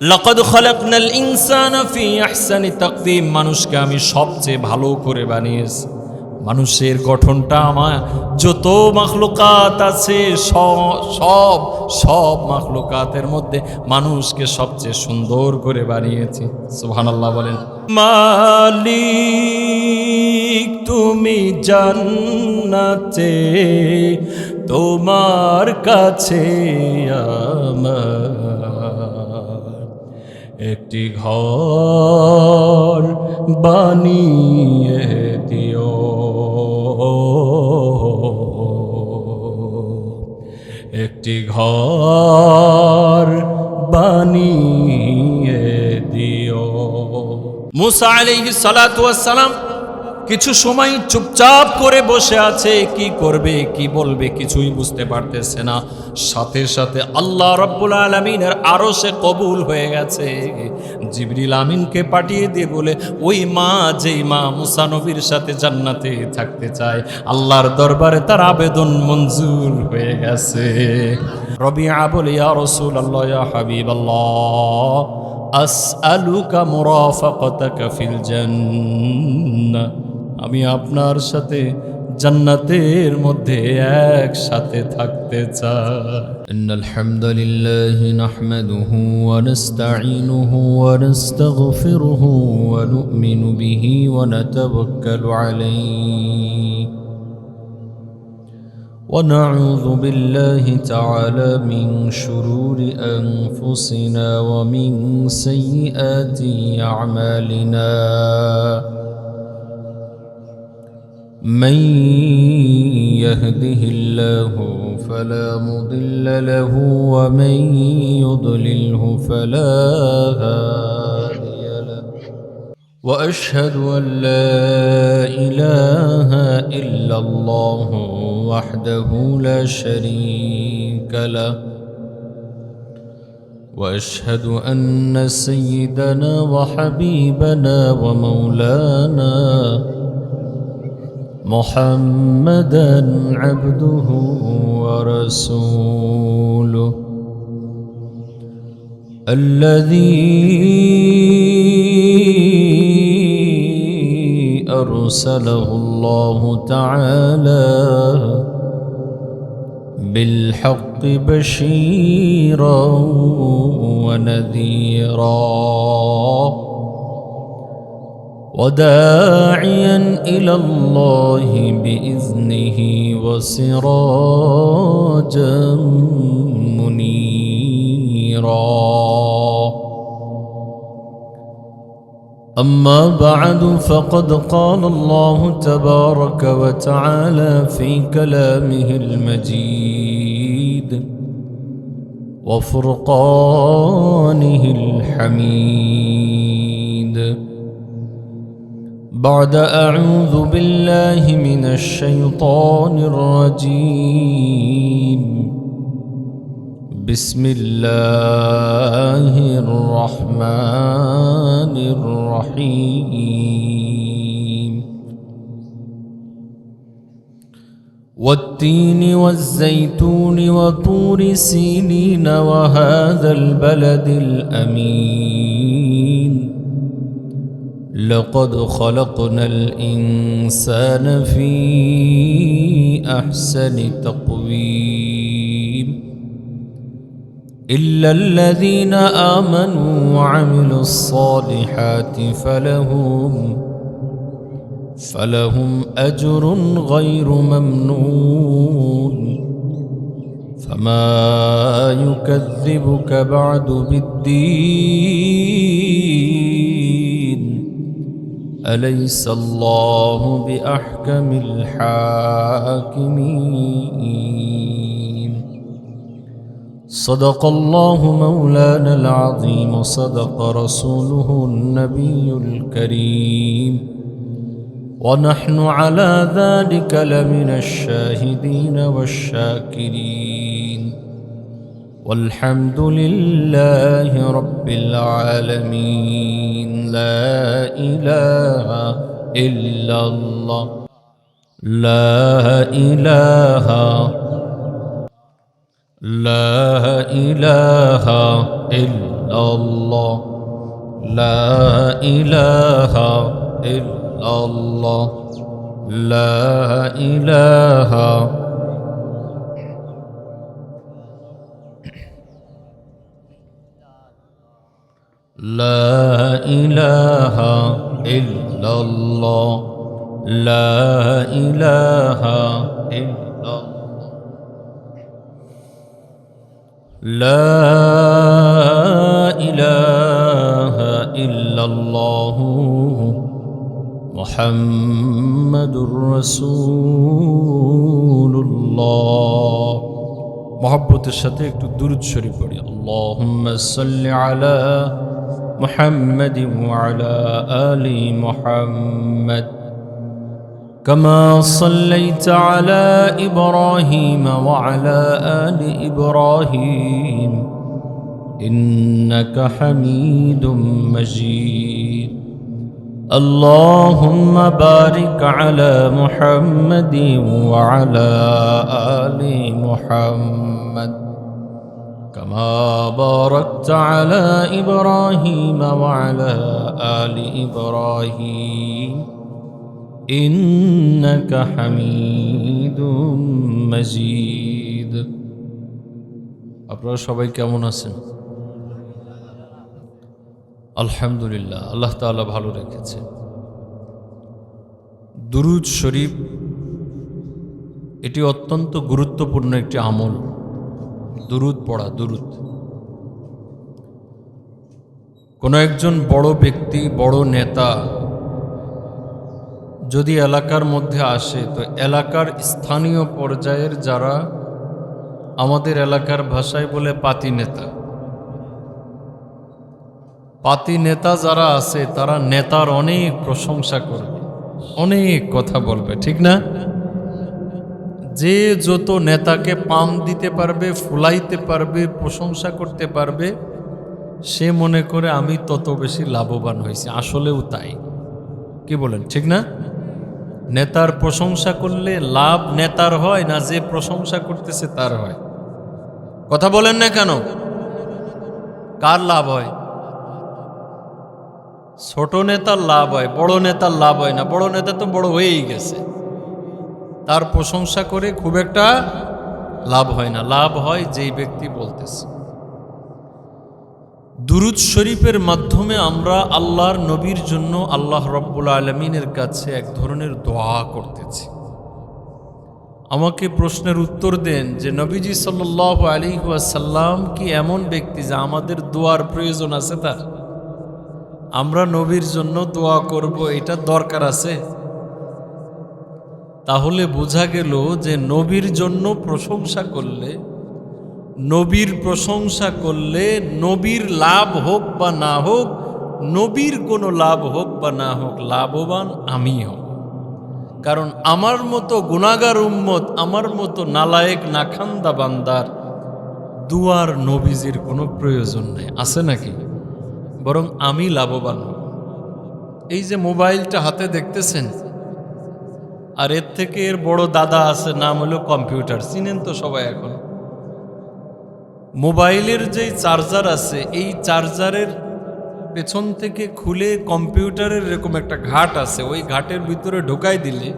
লাকাদ খালাকনাল ইনসানা ফি আহসানি তাকওয়িম, মানুষকে আমি সবচেয়ে ভালো করে বানিয়েছি। মানুষের গঠনটা আমার যত মাখলুকাত আছে সব মাখলুকাতের মধ্যে মানুষকে সবচেয়ে সুন্দর করে বানিয়েছি। সুবহানাল্লাহ বলেন। মালিক তুমি জান্নাতে, তোমার কাছে আমার একটি ঘর বানিয়ে দিও, একটি ঘর বানিয়ে দিও। মুসা আলাইহিস সালাতু ওয়াস সালাম কিছু সময় চুপচাপ করে বসে আছে, কি করবে কি বলবে কিছুই বুঝতে পারতেছে না। সাথে সাথে আল্লাহ রাব্বুল আলামিনের আরশে কবুল হয়ে গেছে। জিবরিল আমিনকে পাঠিয়ে দিয়ে বলে, ওই মা যেই মা মুসা নবীর সাথে জান্নাতে থাকতে চায়, আল্লাহর দরবারে তার আবেদন মঞ্জুর হয়ে গেছে। রবিআ বলে, ইয়া রাসূলুল্লাহ ইয়া হাবিবাল্লাহ আসআলুকা মুরাফাকাতাকা ফিল জান্নাহ, আমি আপনার সাথে জান্নাতের মধ্যে একসাথে থাকতে চাই। ইন্নাল হামদুলিল্লাহি নাহমাদুহু ওয়া নাস্তাঈনুহু ওয়া নাস্তাগফিরুহু ওয়া নু'মিনু বিহি ওয়া নাতাওয়াক্কালু আলাইহি ونعوذ بالله تعالى من شرور أنفسنا ومن سيئات أعمالنا، من يهده الله فلا مضل له ومن يضلله فلا هادي له، وأشهد أن لا إله إلا الله وحده لا شريك له، وأشهد أن سيدنا وحبيبنا ومولانا محمدا عبده ورسوله الذي أرسله الله تعالى بالحق بشيرا ونذيرا وداعيا إلى الله بإذنه وسراجا منيرا. أما بعد، فقد قال الله تبارك وتعالى في كلامه المجيد وفرقانه الحميد، بعد أعوذ بالله من الشيطان الرجيم، بسم الله الرحمن الرحيم. والتين والزيتون وطور سينين وهذا البلد الأمين، لقد خلقنا الإنسان في أحسن تقويم، إلا الذين آمنوا وعملوا الصالحات فلهم أجر غير ممنون، فما يكذبك بعد بالدين، أليس الله بأحكم الحاكمين. صدق الله مولانا العظيم وصدق رسوله النبي الكريم، ونحن على ذلك لمن الشاهدين والشاكرين، والحمد لله رب العالمين. لا إله إلا الله، لا إله لا إله إلا ইল্লাল্লাহ লা ইলাহা ইল্লাল্লাহ লা ইলাহা লা ইলাহা ইল্লাল্লাহ লা ইলাহা ইল্লাল্লাহ লা ইলাহা ইল্লাল্লাহ মুহাম্মাদুর রাসূলুল্লাহ। মহব্বতের সাথে একটু দুরূদ শরীফ পড়ি। আল্লাহুম্মা সাল্লি আলা মুহাম্মাদিন ওয়া আলা আলি মুহাম্মাদ কামা সাল্লাইতা আলা ইব্রাহিম ওয়া আলা আলি ইব্রাহিম ইন্নাকা হামিদুম মাজিদ। اللهم بارك على محمد وعلى آل محمد كما باركت على إبراهيم وعلى آل إبراهيم إنك حميد مجيد। আপনারা সবাই কেমন আছেন? আলহামদুলিল্লাহ, আল্লাহ তাআলা ভালো রেখেছে। দুরূদ শরীফ এটি অত্যন্ত গুরুত্বপূর্ণ একটি আমল। দুরূদ পড়া, দুরূদ। কোনো একজন বড় ব্যক্তি, বড় নেতা যদি এলাকার মধ্যে আসে, তো এলাকার স্থানীয় পর্যায়ের যারা, আমাদের এলাকার ভাষায় বলে পাতি নেতা, পাতি নেতা যারা আছে তারা নেতার অনেক প্রশংসা করবে, অনেক কথা বলবে, ঠিক না? যে যত নেতাকে পাম দিতে পারবে, ফুলাইতে পারবে, প্রশংসা করতে পারবে, সে মনে করে আমি তত বেশি লাভবান হয়েছি। আসলেও তাই, কি বলেন, ঠিক না? নেতার প্রশংসা করলে লাভ নেতার হয় না যে প্রশংসা করতেছে তার হয়? কথা বলেন না কেন? কার লাভ হয়? ছোট নেতার লাভ হয়, বড় নেতার লাভ হয় না। বড় নেতা তো বড় হয়েই গেছে, তার প্রশংসা করে খুব একটা লাভ হয় না। লাভ হয় যেই ব্যক্তি বলতেছে। দুরূদ শরীফের মাধ্যমে আমরা আল্লাহর নবীর জন্য আল্লাহ রাব্বুল আলামিনের কাছে এক ধরনের দোয়া করতেছি। আমাকে প্রশ্নের উত্তর দেন যে নবীজি সাল্লাল্লাহু আলাইহি ওয়াসাল্লাম কি এমন ব্যক্তি যে আমাদের দোয়ার প্রয়োজন আছে তার? আমরা নবীর জন্য দোয়া করব, এটা দরকার আছে? তাহলে বোঝা গেল যে নবীর জন্য প্রশংসা করলে, নবীর প্রশংসা করলে নবীর লাভ হোক বা না হোক, নবীর কোনো লাভ হোক বা না হোক, লাভবান আমি হব। কারণ আমার মতো গুনাহগার উম্মত, আমার মতো নালায়েক নাখান্দা বান্দার দুয়ার নবীজির কোনো প্রয়োজন নেই, আছে নাকি? বরং আমি লাভবান হব। এই যে মোবাইলটা হাতে দেখতেছেন, আর এর থেকে এর বড় দাদা আছে, নাম হলো কম্পিউটার। চিনেন তো সবাই এখন? মোবাইলের যে চার্জার আছে, এই চার্জারের পেছন থেকে খুলে কম্পিউটারের এরকম একটা ঘাট আছে, ওই ঘাটের ভিতরে ঢোকাই দিলে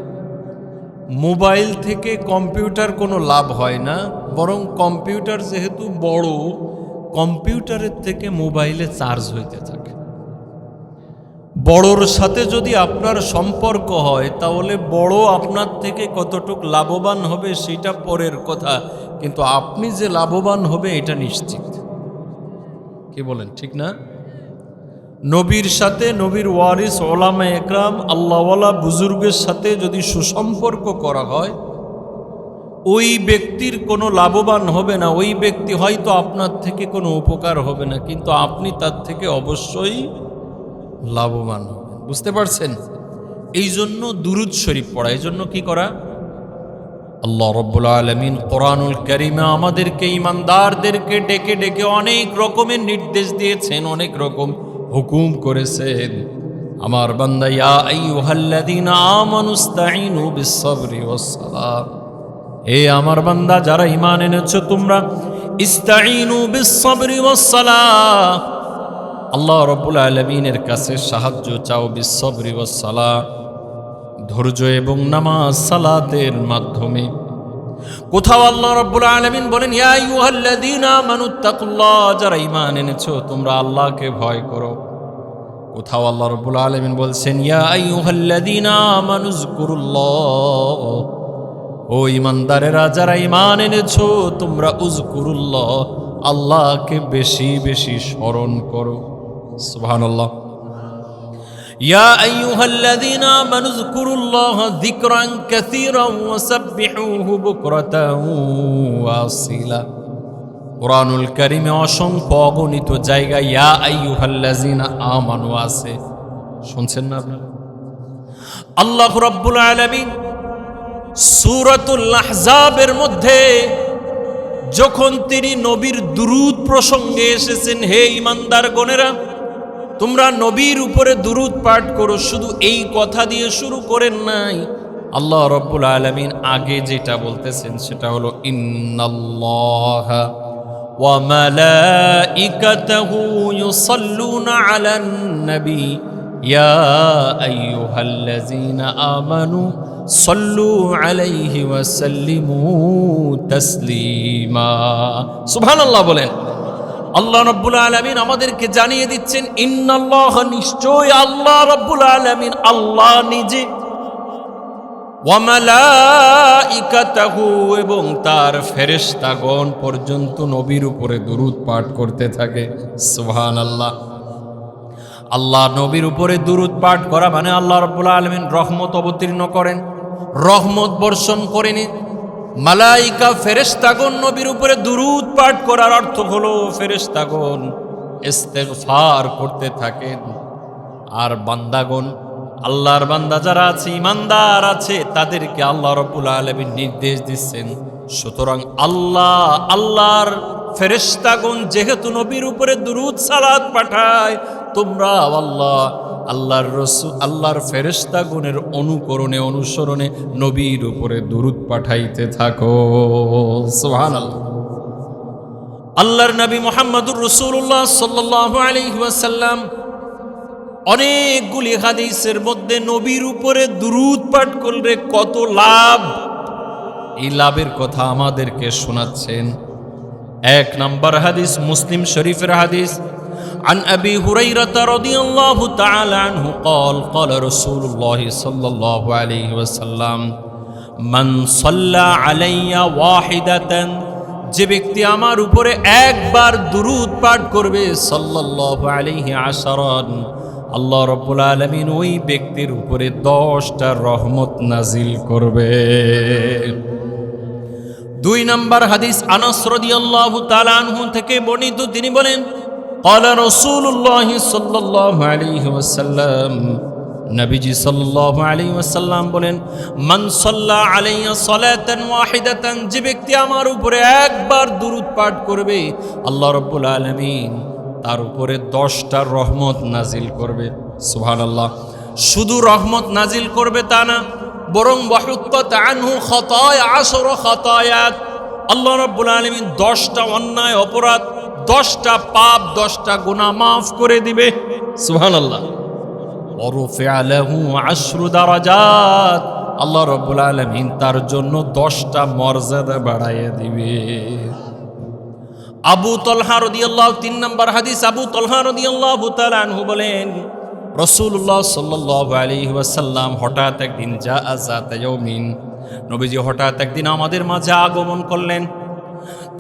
মোবাইল থেকে কম্পিউটার কোনো লাভ হয় না, বরং কম্পিউটার যেহেতু বড়, কম্পিউটারের থেকে মোবাইলে চার্জ হইতে থাকে। বড়র সাথে যদি আপনার সম্পর্ক হয়, তাহলে বড় আপনার থেকে কতটুক লাভবান হবে সেটা পরের কথা, কিন্তু আপনি যে লাভবান হবে এটা নিশ্চিত। কি বলেন, ঠিক না? নবীর সাথে, নবীর ওয়ারিস ওলামা একরাম, আল্লাহওয়ালা বুজুর্গের সাথে যদি সুসম্পর্ক করা হয়, ওই ব্যক্তির কোনো লাভবান হবে না। ওই ব্যক্তি হয়তো আপনার থেকে কোনো উপকার হবে না, কিন্তু আপনি তার থেকে অবশ্যই লাভবান হবেন। বুঝতে পারছেন? এই জন্য দুরূদ শরীফ পড়া। এই জন্য কি করা? আল্লাহ রাব্বুল আলামিন কোরআনুল কারীমে আমাদেরকে, ঈমানদারদেরকে ডেকে ডেকে অনেক রকমের নির্দেশ দিয়েছেন, অনেক রকম হুকুম করেছেন। আমার বান্দা, ইয়া আইয়ুহাল্লাযীনা আমানুস্তাঈনু বিস-সাবরি ওয়াস-সালাহ, হে আমার বান্দা যারা ঈমান এনেছো, তোমরা ইস্তাঈনু বিস-সাবরি ওয়াস-সালাহ, আল্লাহ রাব্বুল আলামিনের কাছে সাহায্য চাও বিসসবরি ওয়াস সালাহ, ধৈর্য এবং নামাজ সালাতের মাধ্যমে। কোথাও আল্লাহ রাব্বুল আলামিন বলেন ইয়া আইয়ুহাল্লাযীনা আমানুত্তাকুল্লাহ, যারা ঈমান এনেছো তোমরা আল্লাহকে ভয় করো। কোথাও আল্লাহ রাব্বুল আলামিন বলছেন ইয়া আইয়ুহাল্লাযীনা আমানুযকুরুল্লাহ, ও ঈমানদারেরা যারা ঈমান এনেছো তোমরা উযকুরুল্লাহ, আল্লাহকে বেশি বেশি স্মরণ করো। সুবহানাল্লাহ। ইয়া আইয়ুহাল্লাযীনা আমানুযকুরুল্লাহা যিকরান কাসীরান ওয়াসাব্বিহুহু বুকরাতান ওয়া আসীলা। কুরআনুল কারীমে অসংখ্য অগণিত জায়গায় ইয়া আইয়ুহাল্লাযীনা আমানু আছে, শুনছেন না আপনারা? আল্লাহ রাব্বুল আলামিন সূরাতুল আহজাবের মধ্যে যখন তিনি নবীর দুরূদ প্রসঙ্গে এসেছেন, হে ঈমানদারগণেরা তোমরা নবীর উপরে দুরূদ পাঠ করো, শুধু এই কথা দিয়ে শুরু করেন নাই। আল্লাহ রাব্বুল আলামিন আগে যেটা বলতেছেন সেটা হলো ইন্নাল্লাহা ওয়া মালাইকাতাহু ইউসাল্লুনা আলান নবী ইয়া আইয়ুহাল্লাযীনা আমানু সাল্লু আলাইহি ওয়া সাল্লিমু তাসলিমা। সুবহানাল্লাহ বলেন। আল্লাহ রাব্বুল আলামিন আমাদেরকে জানিয়ে দিচ্ছেন ইন্নাল্লাহ, নিশ্চয় আল্লাহ রাব্বুল আলামিন আল্লাহ নিজে, ওয়া মালাইকাতাহু এবং তার ফেরেশতাগণ পর্যন্ত নবীর উপরে দুরূদ পাঠ করতে থাকে। সুবহানাল্লাহ। আল্লাহ নবীর উপরে দুরূদ পাঠ করা মানে আল্লাহ রাব্বুল আলামিন রহমত অবতীর্ণ করেন, রহমত বর্ষণ করেন। মালাইকা ফেরেশতাগণ নবীর উপরে দুরূদ পাঠ করার অর্থ হলো ফেরেশতাগণ ইস্তেগফার করতে থাকেন, আর বান্দাগণ, আল্লাহর বান্দা যারা আছে ঈমানদার আছে তাদেরকে আল্লাহ রাব্বুল আলামিন নির্দেশ দিচ্ছেন। সুতরাং আল্লাহর ফেরেশতাগণ যেহেতু নবীর উপরে দুরূদ সালাত পাঠায়, তোমরা আল্লাহর রাসূল আল্লাহর ফেরেশতাগণের অনুসরণে নবীর উপরে দুরূদ পাঠাইতে থাকো। সুবহানাল্লাহ। আল্লাহর নবী মুহাম্মদুর রাসূলুল্লাহ সাল্লাল্লাহু আলাইহি ওয়াসাল্লাম অনেকগুলি হাদিসের মধ্যে নবীর উপরে দুরূদ পাঠ করলে কত লাভ, এই লাভের কথা আমাদেরকে শোনাচ্ছেন। এক নাম্বার হাদিস মুসলিম শরীফের হাদিস, عن أبي هريرة رضي الله تعالى عنه قال قال رسول الله صلى الله عليه وسلم من صلى علي واحدة, যে ব্যক্তি আমার উপরে একবার দুরূদ পাঠ করবে সাল্লাল্লাহু আলাইহি আশরান, আল্লাহ রাব্বুল আলামিন ওই ব্যক্তির উপরে 10টা রহমত নাজিল করবে। দুই নাম্বার হাদিস আনাস রাদিয়াল্লাহু তাআলা আনহু থেকে বর্ণিত, তিনি বলেন قال رسول الله صلى الله عليه وسلم, নবীজি সাল্লাল্লাহু আলাইহি ওয়াসাল্লাম বলেন মান সাল্লা আলাইয়া সালাতান ওয়াহিদাতান, যে ব্যক্তি আমার উপরে একবার দুরূদ পাঠ করবে আল্লাহ রাব্বুল আলামিন তার উপরে 10টা রহমত নাজিল করবে। সুবহানাল্লাহ। শুধু রহমত নাজিল করবে তা না, বরং ওয়াহুত্তাত আনহু খাতায়া 10 খাতায়াত, আল্লাহ রাব্বুল আলামিন 10টা অন্যায় অপরাধ, 10টা পাপ, 10টা গুনাহ মাফ করে দিবে। সুবহানাল্লাহ। ওয়ারফিআ লাহু 10 দারাজাত, আল্লাহ রাব্বুল আলামিন তার জন্য 10টা মর্যাদা বাড়াইয়া দিবে। আবু তালহা রাদিয়াল্লাহু, 3 নম্বর হাদিস, আবু তালহা রাদিয়াল্লাহু তাআলা আনহু বলেন রাসূলুল্লাহ সাল্লাল্লাহু আলাইহি ওয়াসাল্লাম হঠাৎ একদিন জাআযাতা ইয়াউমিন, নবীজি হঠাৎ একদিন আমাদের মাঝে আগমন করলেন।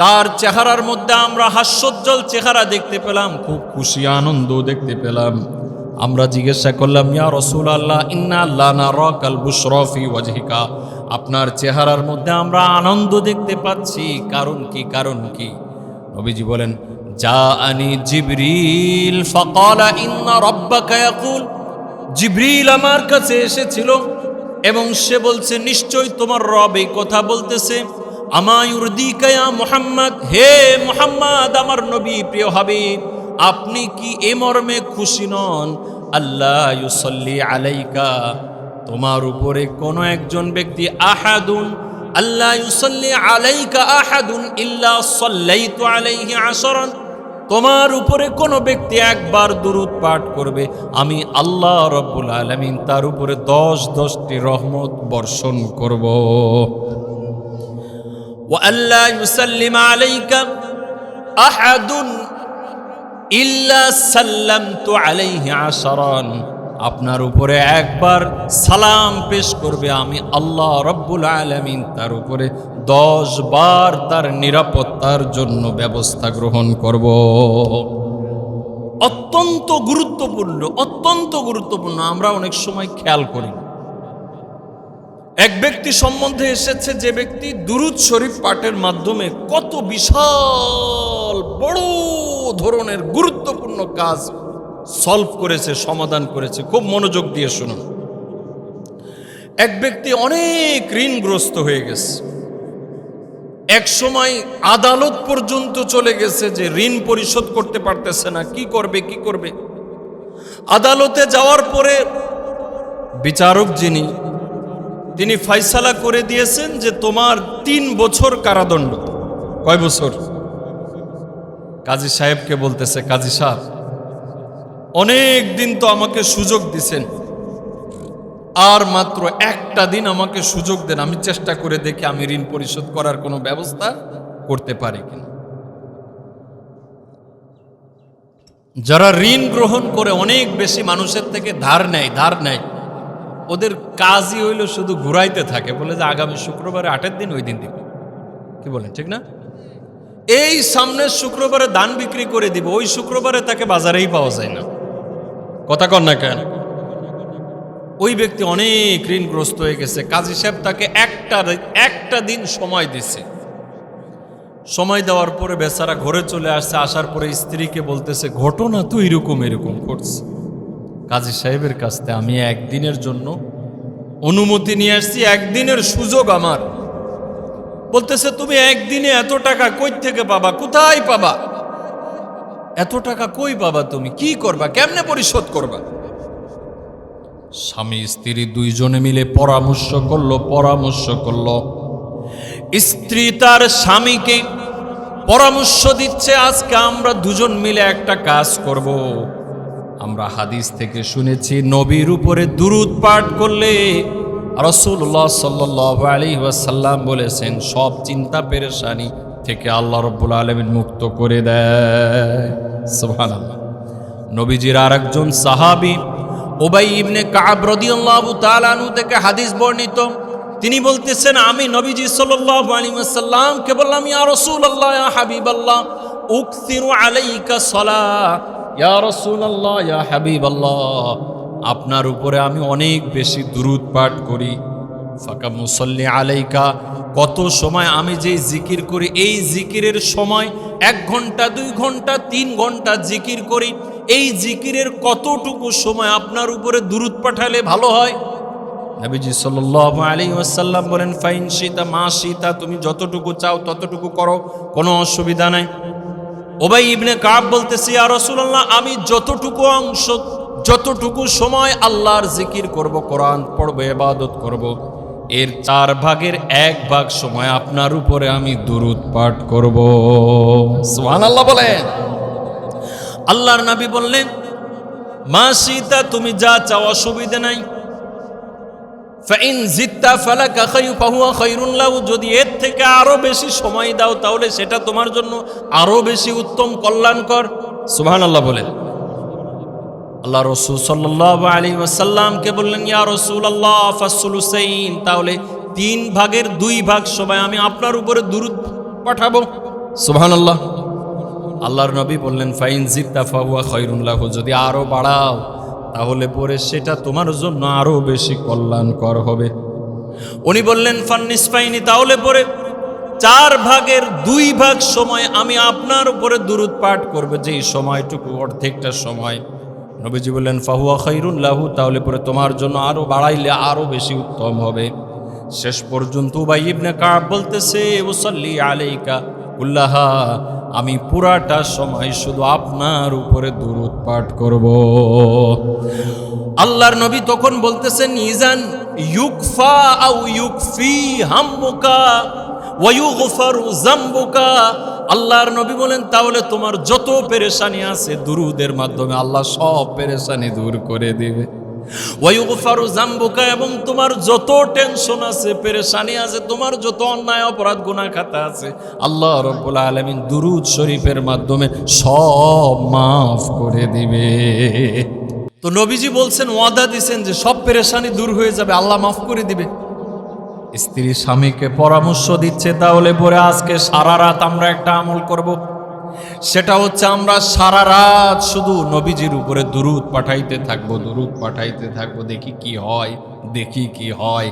তার চেহারার মধ্যে আমরা হাস্যোজ্জ্বল চেহারা দেখতে পেলাম, খুব খুশি আনন্দ দেখতে পেলাম। আমরা জিজ্ঞাসা করলাম ইয়া রাসূলুল্লাহ ইন্না লা নারাকাল বুশরা ফি ওয়াজহিকা, আপনার চেহারার মধ্যে আমরা আনন্দ দেখতে পাচ্ছি, কারণ কি? নবীজি বলেন জাআনি জিবরিল ফাকালা ইন্না রাব্বাকা ইয়াকুল, জিবরিল আমার কাছে এসেছিল এবং সে বলছে নিশ্চয় তোমার রব এই কথা বলতেছে, আমা ইউরদিকা ইয়া মুহাম্মদ, হে মুহাম্মদ আমার নবী প্রিয় হাবিব, আপনি কি এ মর্মে খুশি নন আল্লাহ ইউসাল্লি আলাইকা, তোমার উপরে কোনো একজন ব্যক্তি আহাদুন আল্লাহ ইউসাল্লি আলাইকা আহাদুন ইল্লা সাল্লাইতু আলাইহি আশরান, তোমার উপরে কোনো ব্যক্তি একবার দুরূদ পাঠ করবে, আমি আল্লাহ রাব্বুল আলামিন তার উপরে 10টি রহমত বর্ষণ করব। ওয়া আল্লা ইউসাল্লিম আলাইকা আহাদুন ইল্লা সাল্লামতু আলাইহি আশরান, আপনার উপরে একবার সালাম পেশ করবে, আমি আল্লাহ রাব্বুল আলামিন তার উপরে 10 বার তার নিরাপত্তার জন্য ব্যবস্থা গ্রহণ করব। অত্যন্ত গুরুত্বপূর্ণ, অত্যন্ত গুরুত্বপূর্ণ। আমরা অনেক সময় খেয়াল করি। এক ব্যক্তি সম্বন্ধে এসেছে যে ব্যক্তি দুরূদ শরীফ পাঠের মাধ্যমে কত বিশাল বড় ধরনের গুরুত্বপূর্ণ কাজ সলভ করেছে, সমাধান করেছে। খুব মনোযোগ দিয়ে শুনুন। এক ব্যক্তি অনেক ঋণগ্রস্ত হয়ে গেছে, এক সময় আদালত পর্যন্ত চলে গেছে যে ঋণ পরিশোধ করতে পারতেছে না, কি করবে। আদালতে যাওয়ার পরে বিচারক তিনি ফয়সালা করে দিয়েছেন যে তোমার 3 বছর কারাদণ্ড। কয় বছর? কাজী সাহেবকে বলতেছে, কাজী সাহেব অনেক দিন তো আমাকে সুযোগ দিছেন, আর মাত্র একটা দিন আমাকে সুযোগ দেন, আমি চেষ্টা করে দেখি আমি ঋণ পরিশোধ করার কোনো ব্যবস্থা করতে পারি কিনা। যারা ঋণ গ্রহণ করে অনেক বেশি মানুষের থেকে ধার নেয়, ওদের কাজই হইল শুধু ঘুরাইতে থাকে, বলে যে আগামী শুক্রবারে 8 দিন ওই দিন দিব। কি বলেন, ঠিক না? এই সামনের শুক্রবারে ধান বিক্রি করে দিব, ওই শুক্রবারে তাকে বাজারেই পাওয়া যায় না। কথা কন না কেন? ওই ব্যক্তি অনেক ঋণগ্রস্ত হয়ে গেছে। কাজী সাহেব তাকে একটা দিন সময় দিছে। সময় দেওয়ার পরে বেচারা ঘরে চলে আসছে। আসার পরে স্ত্রীকে বলতেছে, ঘটনা তো এরকম করছে। কাজী সাহেবের কাছ থেকে আমি একদিনের জন্য অনুমতি নিয়ে আসছি, একদিনের সুযোগ আমার। বলতেছে, তুমি একদিনে এত টাকা কই থেকে পাবা, কোথায় পাবা? এত টাকা কই পাবা? তুমি কি করবা, কেমনে পরিশোধ করবা? স্বামী স্ত্রী দুইজনে মিলে পরামর্শ করলো। স্ত্রী তার স্বামীকে পরামর্শ দিচ্ছে, আজকে আমরা দুজন মিলে একটা কাজ করব। আমরা হাদিস থেকে শুনেছি নবীর উপরে দুরূদ পাঠ করলে রাসূলুল্লাহ সাল্লাল্লাহু আলাইহি ওয়াসাল্লাম বলেছেন সব চিন্তা পেরেশানি থেকে আল্লাহ রাব্বুল আলামিন মুক্ত করে দেয়। সুবহানাল্লাহ। নবীজির আরেকজন সাহাবী উবাই ইবনে কাব রাদিয়াল্লাহু তাআলা আনহু থেকে হাদিস বর্ণিত, তিনি বলতেছেন, আমি নবীজি সাল্লাল্লাহু আলাইহি ওয়াসাল্লামকে বললাম, ইয়া রাসূলুল্লাহ ইয়া হাবিবাল্লাহ উকসিরু আলাইকা সালাহ, ইয়া রাসূলুল্লাহ ইয়া হাবিবাল্লাহ আপনার উপরে আমি অনেক বেশি দুরূদ পাঠ করি। ফাকা মুসাল্লি আলাইকা, কত সময় আমি যেই জিকির করি, এই জিকিরের সময় 1 ঘন্টা 2 ঘন্টা 3 ঘন্টা জিকির করি, এই জিকিরের কতটুকু সময় আপনার উপরে দুরূদ পাঠালে ভালো হয়? নবীজি সাল্লাল্লাহু আলাইহি ওয়াসাল্লাম বলেন, ফাইন শিতা মা শিতা, তুমি যতটুকু চাও ততটুকু করো, কোনো অসুবিধা নাই। উবাই ইবনে কাব বলতেছে, ইয়া রাসূলুল্লাহ আমি যতটুকু সময় আল্লাহর জিকির করব, কোরআন পড়ব, ইবাদত করব, এর 4 ভাগের 1 ভাগ সময় আপনার উপরে আমি দুরূদ পাঠ করব। সুবহানাল্লাহ বলেন। আল্লাহর নবী বললেন, মা শিতা, তুমি যা চাও অসুবিধা নাই। ফাইন জিত্তা ফালাকা ফাহুয়া খায়রুন লাহু, যদি এর থেকে আরো বেশি সময় দাও তাহলে সেটা তোমার জন্য আরো বেশি উত্তম, কল্যাণকর। সুবহানাল্লাহ বলেন। আল্লাহ রাসূল সাল্লাল্লাহু আলাইহি ওয়াসাল্লামকে বললেন, ইয়া রাসূলুল্লাহ ফাসসুলুসাইন, তাহলে 3 ভাগের 2 ভাগ সময় আমি আপনার উপরে দুরূদ পাঠাবো। সুবহানাল্লাহ। আল্লাহর নবী বললেন, ফাইন জিত্তা ফাহুয়া খায়রুন লাহু, যদি আরো বাড়াও তাহলে পরে সেটা তোমার জন্য আরো বেশি কল্যাণকর হবে। উনি বললেন, ফান্নিসফাইনি, তাহলে পরে 4 ভাগের 2 ভাগ সময় আমি আপনার উপরে দুরূদ পাঠ করব, যেই সময়টুকু অর্ধেকটা সময়। নবীজি বললেন, ফাহুয়া খায়রুন লাহু, তাহলে পরে তোমার জন্য আরো বাড়াইলে আরো বেশি উত্তম হবে। শেষ পর্যন্ত উবাই ইবনে কাব বলতেছে, উসাল্লি আলাইকা কুল্লাহা, আমি পুরাটা সময় শুধু আপনার উপরে দুরূদ পাঠ করব। আল্লাহর নবী তখন বলতেছেন, ইজান ইউকফা আও ইউকফি হাম্মুকা ওয়া ইউগফারু যামবুকা, আল্লাহর নবী বলেন, তাহলে তোমার যত পেরেশানি আছে দুরুদের মাধ্যমে আল্লাহ সব পেরেশানি দূর করে দিবে। ওয়ায়ুগফারু যামবুকা, এবং তোমার যত টেনশন আছে, পেরেশানি আছে, তোমার যত অন্যায় অপরাধ গুনাহ খাতা আছে, আল্লাহ রাব্বুল আলামিন দুরুদ শরীফের মাধ্যমে সব মাফ করে দিবে। তো নবীজি বলছেন, ওয়াদা দিছেন যে সব পেরেশানি দূর হয়ে যাবে, আল্লাহ মাফ করে দিবে। স্ত্রী স্বামীকে পরামর্শ দিচ্ছে, তাহলে পরে আজকে সারা রাত আমরা একটা আমল করব, সেটা হচ্ছে আমরা সারা রাত শুধু নবীজির উপরে দুরুদ পাঠাইতে থাকবো, দুরুদ পাঠাইতে থাকবো, দেখি কি হয়, দেখি কি হয়।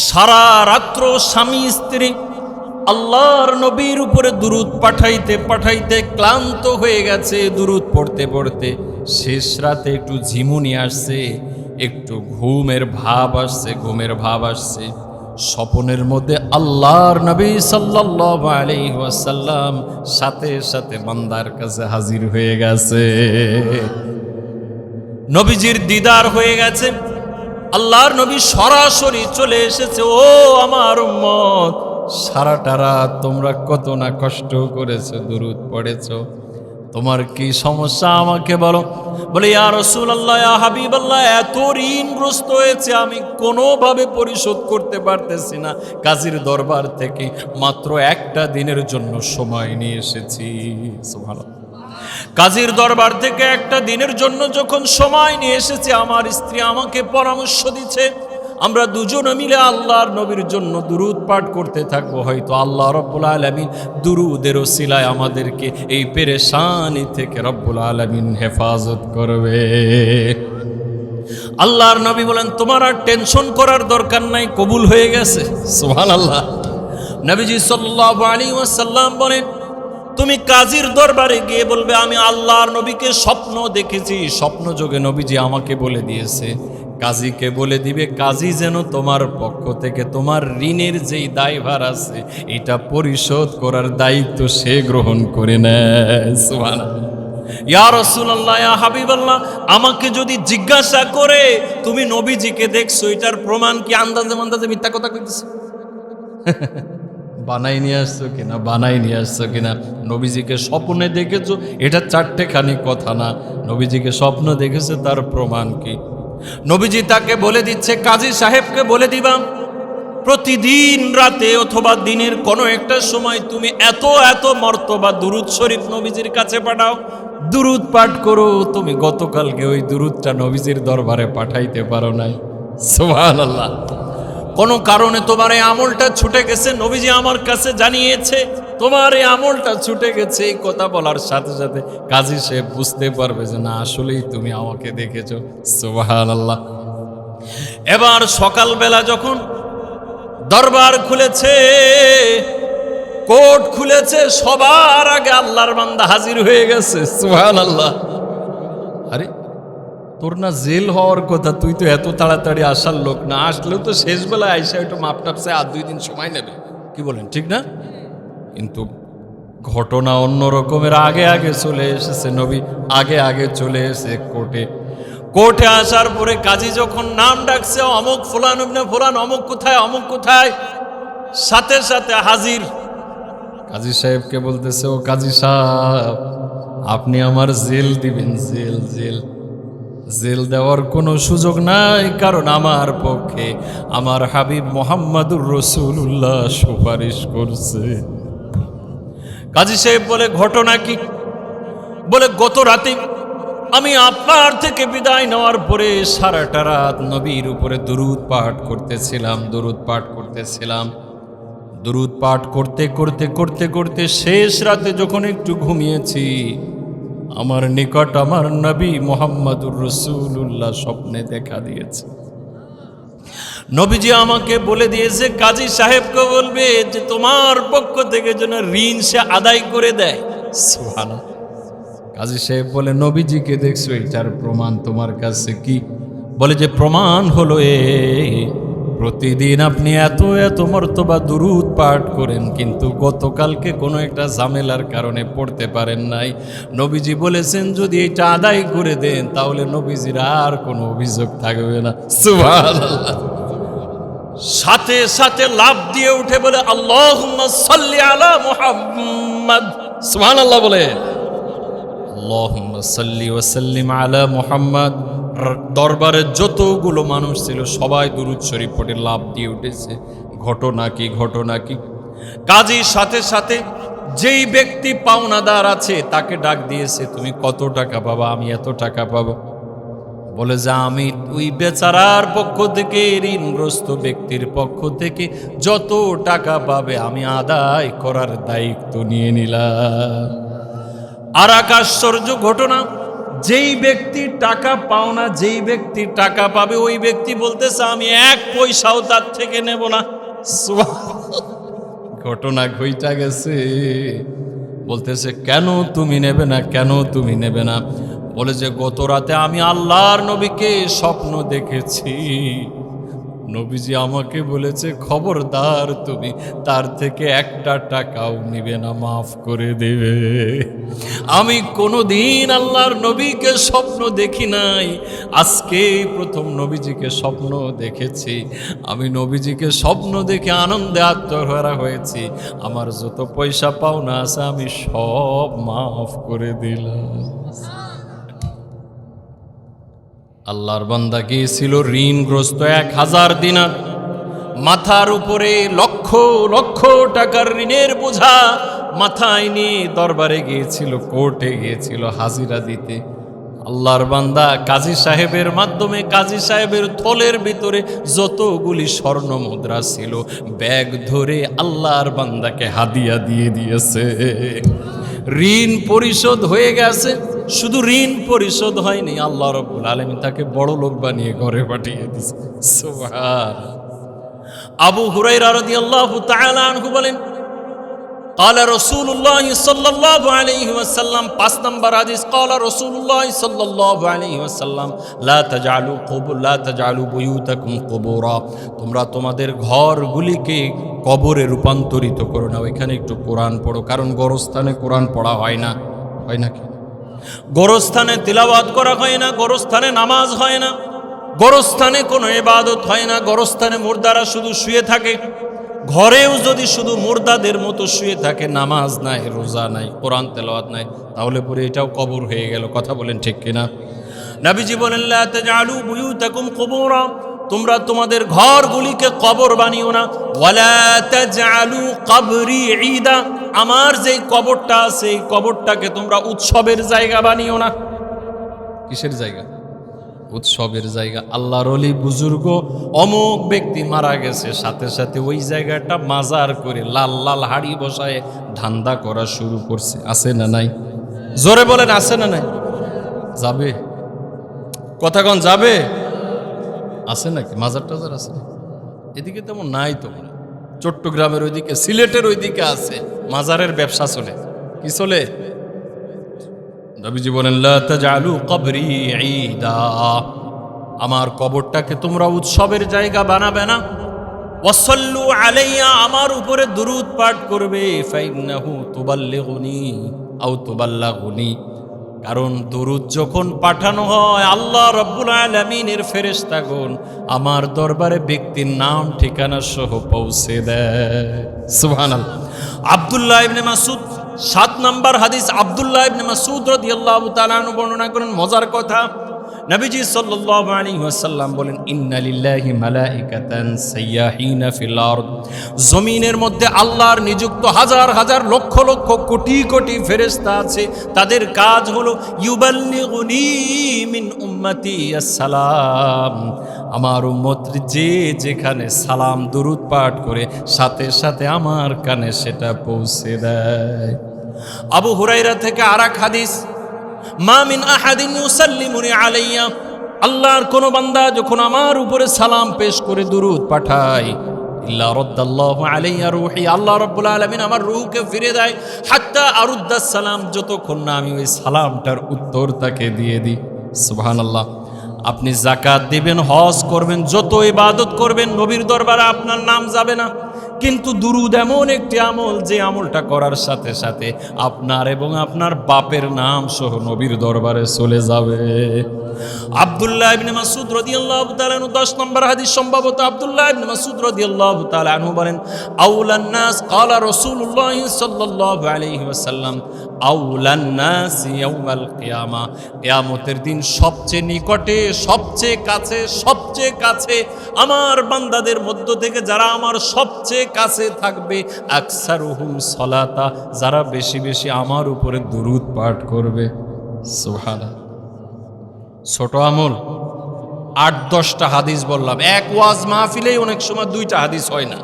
সারা রাত্র স্বামী স্ত্রী আল্লাহর নবীর উপরে দুরুদ পাঠাইতে পাঠাইতে ক্লান্ত হয়ে গেছে, দুরুদ পড়তে পড়তে শেষ রাতে একটু ঝিমুনি আসছে, একটু ঘুমের ভাব আসছে, ঘুমের ভাব আসছে। স্বপ্নের মধ্যে আল্লাহর নবী সাল্লাল্লাহু আলাইহি ওয়াসাল্লাম সাথে সাথে বান্দার কাছে হাজির হয়ে গেছে। নবীজির দিদার হয়ে গেছে, আল্লাহর নবী সরাসরি চলে এসেছে। ও আমার উম্মত, সারাটা রাত তোমরা কত না কষ্ট করেছো, দুরূদ পড়েছো, তোমার কি সমস্যা আমাকে বলো। বলে, ইয়া রাসূলুল্লাহ, ইয়া হাবিবাল্লাহ, এত ঋণগ্রস্ত হয়েছে, আমি কোনোভাবে পরিশোধ করতে পারতেছি না। কাজীর দরবার থেকে মাত্র একটা দিনের জন্য সময় নিয়ে এসেছি। সুবহানাল্লাহ। কাজীর দরবার থেকে একটা দিনের জন্য যখন সময় নিয়ে এসেছি, আমার স্ত্রী আমাকে পরামর্শ দিচ্ছে, আমরা দুজনে মিলে আল্লাহর নবীর জন্য দুরূদ পাঠ করতে থাকবো। হয়তো আল্লাহ রব্বুল আলামিন দুরূদের ওসিলায় আমাদেরকে এই পেরেশানি থেকে রব্বুল আলামিন হেফাজত করবে। আল্লাহর নবী বলেন, তোমার আর টেনশন করার দরকার নাই, কবুল হয়ে গেছে। সুবহানাল্লাহ। নবীজি সাল্লাল্লাহু আলাইহি ওয়াসাল্লাম বলেন, তুমি কাজীর দরবারে গিয়ে বলবে, আমি আল্লাহর নবীকে স্বপ্ন দেখেছি, স্বপ্ন যোগে নবীজি আমাকে বলে দিয়েছে। কাজীকে বলে দিবে, কাজী যেন তোমার পক্ষ থেকে তোমার ঋণের যেই দায়ভার আছে এটা পরিশোধ করার দায়িত্ব সে গ্রহণ করে নেয়। সুবহানাল্লাহ। ইয়া রাসূলুল্লাহ, ইয়া হাবিবাল্লাহ, আমাকে যদি জিজ্ঞাসা করে তুমি নবীজিকে দেখছো, এটার প্রমাণ কি? আন্দাজে মান্দাজে মিথ্যা কথা কইতেছে, বানাই নিয়ে আসছো কিনা, বানাই নিয়ে আসছো কিনা। নবীজিকে স্বপ্নে দেখেছো, এটা চারটেখানি কথা না, নবীজিকে স্বপ্ন দেখেছে, তার প্রমাণ কি? নবীজি তাকে বলে দিচ্ছে, কাজী সাহেবকে বলে দিবা, প্রতিদিন রাতে অথবা দিনের কোনো একটা সময় তুমি এত এত মর্তবা দুরূদ শরীফ নবীজির কাছে পাঠাও, দুরূদ পাঠ করো। তুমি গতকালকে ওই দুরূদটা নবীজির দরবারে পাঠাইতে পারো নাই। সুবহানাল্লাহ। কোনো কারণে তোমার এই আমলটা ছুটে গেছে, নবীজি আমার কাছে জানিয়েছে তোমার এই আমলটা ছুটে গেছে। এই কথা বলার সাথে সাথে কাজী সাহেব বুঝতে পারবে যে না, আসলেই তুমি আমাকে দেখেছো। সুবহানাল্লাহ। এবার সকালবেলা যখন দরবার খুলেছে, কোর্ট খুলেছে, সবার আগে আল্লাহর বান্দা হাজির হয়ে গেছে। সুবহানাল্লাহ। আরে তোর না জেল হওয়ার কথা, তুই তো এত তাড়াতাড়ি আসার লোক না, আসলেও তো শেষ বেলায় আইসা একটু মাপটাপ চাই, আর 2 দিন সময় নেবে, কি বলেন, ঠিক না? কিন্তু ঘটনা অন্য রকমের, আগে আগে চলে এসেছে নবী, আগে আগে চলে এসে কোর্টে আসার পরে কাজী যখন নাম ডাকছে, অমুক ফুলান ইবনে ফুলান, অমুক কোথায়, অমুক কোথায়, সাথে সাথে হাজির। কাজী সাহেবকে বলতেছে, ও কাজী সাহেব, আপনি আমার জেল দিবেন, জেল জেল জেল দেওয়ার কোনো সুযোগ নাই, কারণ আমার পক্ষে আমার হাবিব মুহাম্মাদুর রাসূলুল্লাহ সুপারিশ করছে। কাজী সাহেব বলে, ঘটনা কি? বলে, গত রাতে আমি আপনার থেকে বিদায় নেওয়ার পরে সারাটা রাত নবীর উপরে দুরূদ পাঠ করতেছিলাম, দুরূদ পাঠ করতেছিলাম, দুরূদ পাঠ করতে করতে করতে করতে শেষ রাতে যখন একটু ঘুমিয়েছি, আমার নিকট আমার নবী মুহাম্মাদুর রাসূলুল্লাহ স্বপ্নে দেখা দিয়েছে। নবীজি আমাকে বলে দিয়েছে, কাজী সাহেবকে বলবে যে তোমার পক্ষ থেকে যেন ঋণ সে আদায় করে দেয়। সুবহানাল্লাহ। কাজী সাহেব বলে, নবীজিকে দেখছো, এটার প্রমাণ তোমার কাছে কি? বলে যে প্রমাণ হলো প্রতিদিন আপনি এত এত মর্তবা দুরূদ পাঠ করেন, কিন্তু গতকালকে কোনো একটা ঝামেলার কারণে পড়তে পারেন নাই। নবীজি বলেছেন যদি এটা আদায় করে দেন তাহলে নবীজির আর কোনো অভিযোগ থাকবে না। সুবহানাল্লাহ। সাথে সাথে লাফ দিয়ে উঠে বলে, আল্লাহুম্মা সাল্লি আলা মুহাম্মাদ। মুহাম্মদ। সুবহানাল্লাহ বলে, আল্লাহুম্মা সাল্লি ওয়া সাল্লিম আলা মুহাম্মদ। দরবারে যতগুলো মানুষ ছিল সবাই দুরূদ শরীফ পড়ে লাফ দিয়ে উঠেছে। ঘটনা কি, ঘটনা কি? কাজীর সাথে সাথে যেই ব্যক্তি পাওনাদার আছে তাকে ডাক দিয়েছে, তুমি কত টাকা পাবা? আমি এত টাকা পাবো। বলে যে আমি ওই বেচারার পক্ষ থেকে, ঋণগ্রস্ত ব্যক্তির পক্ষ থেকে যত টাকা পাবে আমি আদায় করার দায়িত্ব নিয়ে নিলাম। আর এক আশ্চর্য ঘটনা, যেই ব্যক্তি টাকা পাওনা, যেই ব্যক্তি টাকা পাবে ওই ব্যক্তি বলতেছে আমি এক পয়সাও তার থেকে নেব না। ঘটনা ঘইটা গেছে। বলতেছে কেন তুমি নেবে না, কেন তুমি নেবে না? বলে যে গত রাতে আমি আল্লাহর নবীকে স্বপ্ন দেখেছি। নবীজি আমাকে বলেছে খবরদার তুমি তার থেকে একটা টাকাও নিবে না, মাফ করে দেবে। আমি কোনোদিন আল্লাহর নবীকে স্বপ্ন দেখি নাই, আজকে প্রথম নবীজিকে স্বপ্ন দেখেছি। আমি নবীজিকে স্বপ্ন দেখে আনন্দে আত্মহারা হয়েছি। আমার যত পয়সা পাওনা আছে আমি সব মাফ করে দিলাম। আল্লাহর বান্দা গিয়েছিল ঋণগ্রস্ত 1000 দিনার, মাথার উপরে লক্ষ লক্ষ টাকার ঋণের বোঝা মাথায় নিয়ে দরবারে গিয়েছিল, কোর্টে গিয়েছিল হাজিরা দিতে। আল্লাহর বান্দা কাজী সাহেবের মাধ্যমে, কাজী সাহেবের থলের ভিতরে যতগুলি স্বর্ণ মুদ্রা ছিল ব্যাগ ধরে আল্লাহর বান্দাকে হাদিয়া দিয়ে দিয়েছে। ঋণ পরিশোধ হয়ে গেছে। শুধু ঋণ পরিশোধ হয়নি, আল্লাহ রাব্বুল আলামিন তাকে বড় লোক বানিয়ে ঘরে পাঠিয়ে দিয়েছে। সুবহান। আবু হুরায়রা রাদিয়াল্লাহু তাআলা আনহু বলেন, قال رسول الله صلى الله عليه وسلم 5 নম্বর হাদিস, قال رسول الله صلى الله عليه وسلم لا تجعلوا بيوتكم قبورا। তোমরা তোমাদের ঘরগুলিকে কবরে রূপান্তরিত করো না। ওইখানে একটু কোরআন পড়ো, কারণ গোরস্থানে কোরআন পড়া হয় না, হয় নাকি? গোরস্থানে তিলাওয়াত করা হয় না, গোরস্থানে নামাজ হয় না, গোরস্থানে কোনো ইবাদত হয় না। গোরস্থানে মুর্দারা শুধু শুয়ে থাকে। ঘরেও যদি শুধু মুর্দাদের মতো শুয়ে থাকে, নামাজ নাই, রোজা নাই, কোরআন তেলাওয়াত নাই, তাহলে পরে এটাও কবর হয়ে গেল। কথা বলেন ঠিক কিনা? নবীজি বলেন লা তাজআলু বুয়ুতাকুম কুবুরা, তোমরা তোমাদের ঘরগুলিকে কবর বানিও না। ওয়ালা তাজআলু কবরি ঈদা, আমার যেই কবরটা আছে এই কবরটাকে তোমরা উৎসবের জায়গা বানিও না। কিসের জায়গা? উৎসবের জায়গা। আল্লাহর ওলি বুজুর্গ অমুক ব্যক্তি মারা গেছে, সাথে সাথে ওই জায়গাটা মাজার করে লাল লাল হাড়ি বসায় ধান্দা করা শুরু করছে। আছে না নাই? জোরে বলেন, আছে না নাই? যাবে কথাগণ, যাবে? আছে নাকি? মাজার টাজার আছে? এদিকে তেমন নাই তো। চট্টগ্রামের ওইদিকে, সিলেটের ওইদিকে আছে, মাজারের ব্যবসা চলে। কি চলে? নবীজি বলেন লা তাজআলু কবরি ঈদা, আমার কবরটাকে তোমরা উৎসবের জায়গা বানাবে না। ওয়াসাল্লু আলাইয়া, আমার উপরে দুরূদ পাঠ করবে। ফাইন্নাহু তুবাল্লিগুনি আও তুবাল্লাগুনি, কারণ দুরূদ যখন পাঠানো হয় আল্লাহ রাব্বুল আলামিনের ফেরেশতাগণ আমার দরবারে ব্যক্তির নাম ঠিকানা সহ পৌঁছে দেয়। সুবহানাল্লাহ। আব্দুল্লাহ ইবনে মাসউদ 7 নম্বর হাদিস, আব্দুল্লাহ ইবনে মাসউদ রাদিয়াল্লাহু তাআলা আনহু বর্ণনা করেন, মজার কথা। নবীজি সাল্লাল্লাহু আলাইহি ওয়াসাল্লাম বলেন, ইন্না লিল্লাহি মালাইকাতান সাইয়াহিনা ফিল আরদ, জমিনের মধ্যে আল্লাহর নিযুক্ত হাজার হাজার লক্ষ লক্ষ কোটি কোটি ফেরেশতা আছে। তাদের কাজ হলো ইউবাল্লিগুনি মিন উম্মতি আসসালাম, আমার উম্মত যে যেখানে সালাম দুরূদ পাঠ করে সাথে সাথে আমার কানে সেটা পৌঁছে দেয়। আবু হুরায়রা থেকে আরেক হাদিস, মা মিন আহাদিন ইউসাল্লিমুনি আলাইয়া, আল্লাহর কোন বান্দা যখন আমার উপরে সালাম পেশ করে দুরূদ পাঠায়, ইল্লা রাদ্দাল্লাহু আলাইয়া রূহি, আল্লাহ রাব্বুল আলামিন আমার রূহকে ফিরে দেয়। হাত্তা আরুদ্দাস সালাম, যতক্ষণ না আমি ওই সালামটার উত্তর তাকে দিয়ে দিই। সুবহানাল্লাহ। আপনি যাকাত দিবেন, হজ করবেন, যত ইবাদত করবেন, নবীর দরবারে আপনার নাম যাবে না, কিন্তু দুরুদ এমন একটি আমল যে আমলটা করার সাথে সাথে আপনার এবং আপনার বাপের নাম সহ নবীর দরবারে চলে যাবে। আব্দুল্লাহ ইবনে মাসউদ রাদিয়াল্লাহু তাআলা আনহু 10 নম্বর হাদিস, সম্ভবত আব্দুল্লাহ ইবনে মাসউদ রাদিয়াল্লাহু তাআলা আনহু বলেন, আউলান নাস ক্বালা রাসূলুল্লাহ সাল্লাল্লাহু আলাইহি ওয়াসাল্লাম আউলান নাস ইয়াউমাল কিয়ামা, কিয়ামতের দিন সবচেয়ে নিকটে, সবচেয়ে কাছে আমার বান্দাদের মধ্য থেকে যারা আমার সবচেয়ে কাছে থাকবে, আকসারুহুম সালাতা, যারা বেশি বেশি আমার উপরে দুরূদ পাঠ করবে। সুবহানাল্লাহ। ছোট আমল 8-10টা হাদিস বললাম, এক ওয়াজ মাহফিলেই অনেক সময় 2টা হাদিস হয় না,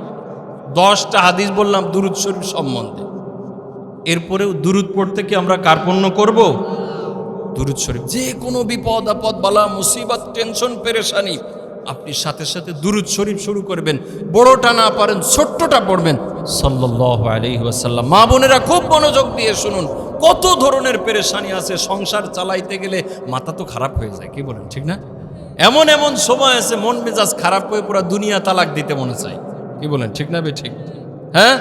10টা হাদিস বললাম দুরূদ শরীফ সম্বন্ধে। এরপরেও দুরূদ পড়তে কি আমরা কার্পণ্য করব? দুরূদ শরীফ, যে কোনো বিপদ আপদ বালা মুসিবত টেনশন পেরেশানি, আপনি সাথে সাথে দুরূদ শরীফ শুরু করবেন। বড়টা না পারেন ছোট্টটা পড়বেন সাল্লাল্লাহু আলাইহি ওয়াসাল্লাম। মা বোনেরা খুব মনোযোগ দিয়ে শুনুন, কত ধরনের পেরেশানি আছে। সংসার চালাইতে গেলে মাথা তো খারাপ হয়ে যায়, কি বলেন ঠিক না? এমন এমন সময় আছে মন মেজাজ খারাপ হয়ে পুরো দুনিয়া তালাক দিতে মনে চায়, কি বলেন ঠিক না? ঠিক, হ্যাঁ।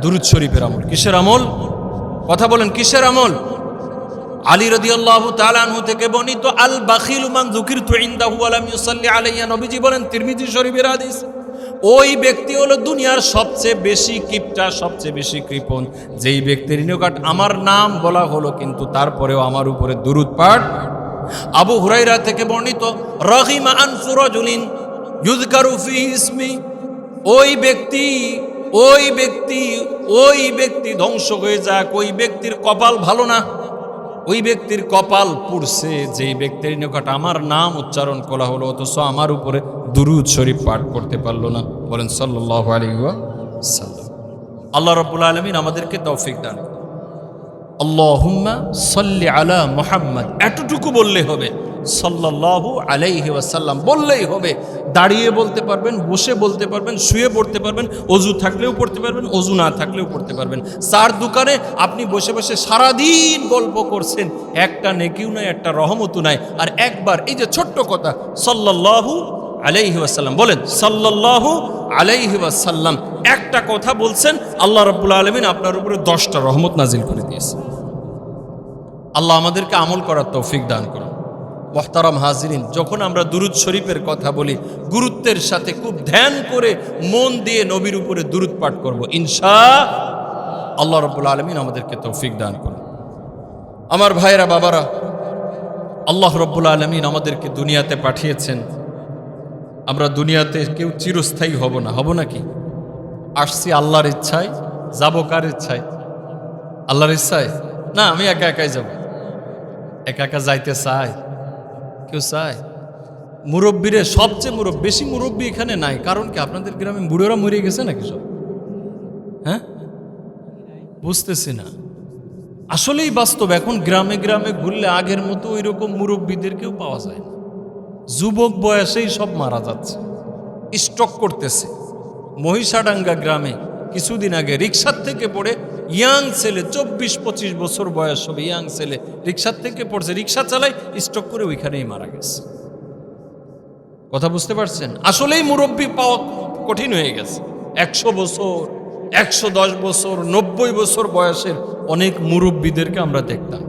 দুরূদ শরীফের আমল কিসের আমল? কথা বলেন কিসের আমল? আলী রাদিয়াল্লাহু তাআলা আনহু থেকে বর্ণিত, আল বাখিলু মান যুকিরতু ইনদাহু ওয়া লাম ইউসাল্লি আলাইয়া, নবীজি বলেন, তিরমিজি শরীফের হাদিস, ওই ব্যক্তি হলো দুনিয়ার সবচেয়ে বেশি কিপটা, সবচেয়ে বেশি কৃপণ, যেই ব্যক্তির নিকট আমার নাম বলা হলো কিন্তু তারপরেও আমার উপরে দুরূদ পাঠ। আবু হুরায়রা থেকে বর্ণিত, রাগিমা আনফু রাজুলিন ইউযকারু ফিহি ইসমি, ওই ব্যক্তি ধ্বংস হয়ে যাক, ওই ব্যক্তির কপাল ভালো না, ওই ব্যক্তির কপাল পুড়ছে যেই ব্যক্তির নিকট আমার নাম উচ্চারণ করা হলো অথচ আমার উপরে দুরূদ শরীফ পাঠ করতে পারলো না। বলেন সাল্লাল্লাহু আলাইহি ওয়াসাল্লাম। আল্লাহ রাব্বুল আলামিন আমাদেরকে তৌফিক দান। আল্লাহুম্মা সাল্লি আলা মুহাম্মদ, এতটুকু বললে হবে, সাল্লাল্লাহু আলাইহি ওয়াসাল্লাম বললেই হবে। দাঁড়িয়ে বলতে পারবেন, বসে বলতে পারবেন, শুয়ে পড়তে পারবেন, অজু থাকলেও পড়তে পারবেন, অজু না থাকলেও পড়তে পারবেন। চার দোকানে আপনি বসে বসে সারাদিন গল্প করছেন, একটা নেকিও নাই, একটা রহমতও নাই, আর একবার এই যে ছোট্ট কথা সাল্লাল্লাহু আলাইহি ওয়াসাল্লাম বলেন, সাল্লাল্লাহু আলাইহি ওয়াসাল্লাম, একটা কথা বলছেন, আল্লাহ রাব্বুল আলামিন আপনার উপরে 10টা রহমত নাজিল করে দিয়েছে। আল্লাহ আমাদেরকে আমল করার তৌফিক দান করুন। মুহতারাম হাজিরিন, যখন আমরা দুরূদ শরীফের কথা বলি, গুরুত্বের সাথে খুব ধ্যান করে মন দিয়ে নবীর উপরে দুরূদ পাঠ করব ইনশাআল্লাহ। রাব্বুল আলামিন আমাদেরকে তৌফিক দান করুন। আমার ভাইরা বাবারা, আল্লাহ রাব্বুল আলামিন আমাদেরকে দুনিয়াতে পাঠিয়েছেন। আমরা দুনিয়াতে কেউ চিরস্থায়ী হব না, হব নাকি? আসছি আল্লাহর ইচ্ছায়, যাব কার ইচ্ছায়? আল্লাহর ইচ্ছায় না। আমি একা একাই যাব, একা একা যাইতে চাই? কেউ চায়? মুরব্বীরে সবচেয়ে বেশি মুরব্বী এখানে নাই, কারণ কি আপনাদের গ্রামে বুড়োরা মরে গেছে নাকি সব? হ্যাঁ, বুঝতেছি না। আসলেই বাস্তব, এখন গ্রামে গ্রামে ঘুরলে আগের মতো ওই রকম মুরব্বীদের কেউ পাওয়া যায় না। যুবক বয়সেই সব মারা যাচ্ছে, স্ট্রোক করতেছে। মহিষাডাঙ্গা গ্রামে কিছুদিন আগে রিক্সার থেকে পড়ে ইয়াং ছেলে, 24-25 বছর বয়স হবে, ইয়াং ছেলে রিক্সার থেকে পড়ছে, রিক্সা চালায়, স্ট্রোক করে ওইখানেই মারা গেছে। কথা বুঝতে পারছেন? আসলেই মুরব্বী পাওয়া কঠিন হয়ে গেছে। 100 বছর, 110 বছর, 90 বছর বয়সের অনেক মুরব্বীদেরকে আমরা দেখতাম,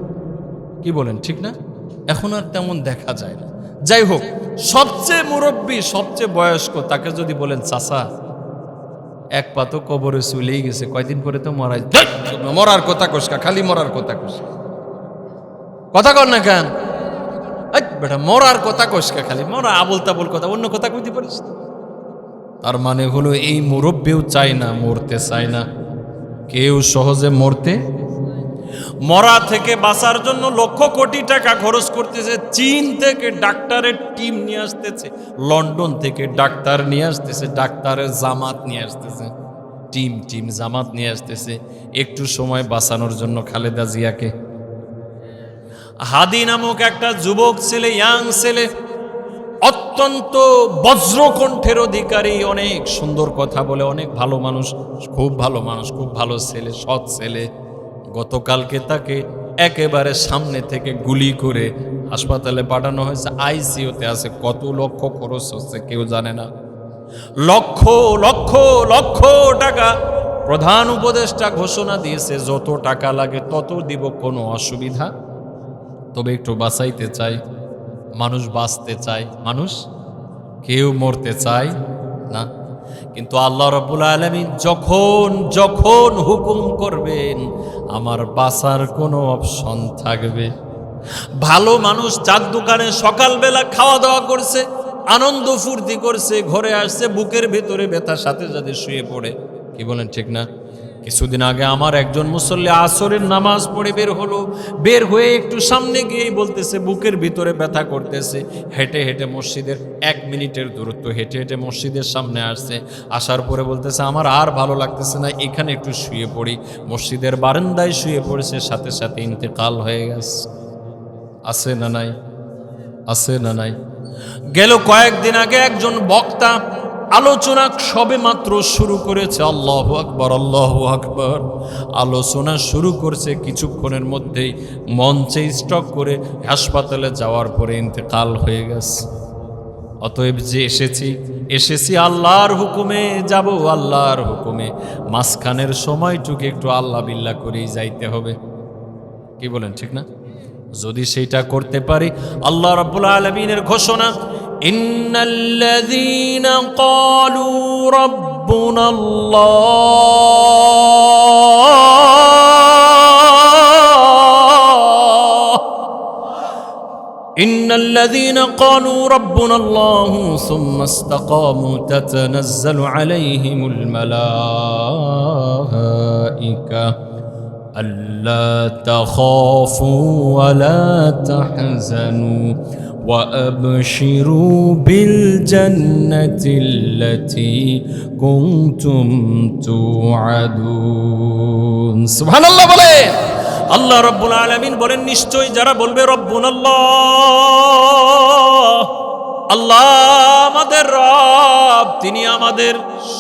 কি বলেন ঠিক না? এখন আর তেমন দেখা যায় না। যাই হোক, সবচেয়ে মুরব্বী, সবচেয়ে বয়স্ক, তাকে যদি বলেন চাচা, এক পা তো কবরে চলেই গেছে, কয়দিন পরে তো মরার কথা কসকা, খালি মরার কথা কসকা, কথা কর না কেন বেটা, মরার কথা কসকা, খালি মরা, আবল তাবল কথা, অন্য কথা কইতে পারিস? তার মানে হলো এই মুরব্বীও চায় না, মরতে চায় না। কেউ সহজে মরা থেকে বাঁচার জন্য লক্ষ কোটি টাকা খরচ করতেছে। চীন থেকে ডাক্তারের টিম নিয়ে আসতেছে, লন্ডন থেকে ডাক্তার নিয়ে আসতেছে, ডাক্তারের জামাত নিয়ে আসতেছে, টিম জামাত নিয়ে আসতেছে একটু সময় বাঁচানোর জন্য খালেদা জিয়াকে। হাদি নামক একটা যুবক ছেলে, ইয়াং ছেলে, অত্যন্ত বজ্রকণ্ঠের অধিকারী, অনেক সুন্দর কথা বলে, অনেক ভালো মানুষ, খুব ভালো মানুষ, খুব ভালো ছেলে, সৎ ছেলে। গতকালকে তাকে একেবারে সামনে থেকে গুলি করে হাসপাতালে পাঠানো হয়েছে, আইসিইউতে আছে। কত লক্ষ খরচ হচ্ছে কেউ জানে না। লক্ষ লক্ষ লক্ষ টাকা প্রধান উপদেষ্টা ঘোষণা দিয়েছে, যত টাকা লাগে তত দিব, কোনো অসুবিধা। তবে একটু বাঁচাইতে চাই, মানুষ বাঁচতে চায়, মানুষ কেউ মরতে চায় না। কিন্তু আল্লাহ রাব্বুল আলামিন যখন যখন হুকুম করবেন আমার বাঁচার কোনো অপশন থাকবে। ভালো মানুষ চার দোকানে সকালবেলা খাওয়া দাওয়া করছে, আনন্দ ফুর্তি করছে, ঘরে আসছে, বুকের ভেতরে ব্যথার সাথে সাথে শুয়ে পড়ে। কি বলেন, ঠিক না? কিছুদিন আগে আমার একজন মুসল্লি আসরের নামাজ পড়ে বের হলো, বের হয়ে একটু সামনে গিয়েই বলতেছে বুকের ভিতরে ব্যথা করতেছে। হেঁটে হেঁটে মসজিদের 1 মিনিটের দূরত্ব হেঁটে হেঁটে মসজিদের সামনে আসছে, আসার পরে বলতেছে আমার আর ভালো লাগতেছে না, এখানে একটু শুয়ে পড়ি। মসজিদের বারান্দায় শুয়ে পড়েছে, সাথে সাথে ইন্তেকাল হয়ে গেছে। আছে না নাই? আছে না নাই? গেল কয়েকদিন আগে একজন বক্তা আলোচনা সবে মাত্র শুরু করেছে, আল্লাহু আকবার আল্লাহু আকবার, আলোচনা শুরু করছে, কিছুক্ষণের মধ্যেই মঞ্চে স্ট্রোক করে হাসপাতালে যাওয়ার পরে ইন্তেকাল হয়ে গেছে। অতএব যে এসেছি আল্লাহর হুকুমে, যাব আল্লাহর হুকুমে, মাঝখানের সময়টুকু একটু আল্লাহ বিল্লাহ করেই যাইতে হবে। কি বলেন, ঠিক না? যদি সেইটা করতে পারি, আল্লাহ রাব্বুল আলামিনের ঘোষণা, ইন্নাল্লাযীনা ক্বালু রাব্বুনাল্লাহ, ইন্নাল্লাযীনা ক্বালু রাব্বুনাল্লাহু সুম্মা ইসতাকামু তাতানাজ্জালু আলাইহিমুল মালায়েকা ألا تخافوا ولا تحزنوا وأبشروا بالجنة التي كنتم توعدون سبحان الله বলে আল্লাহ রাব্বুল আলামিন বলেন, নিশ্চয় যারা বলবে রব্বুনাল্লাহ, আল্লাহ আমাদের রব, তিনি আমাদের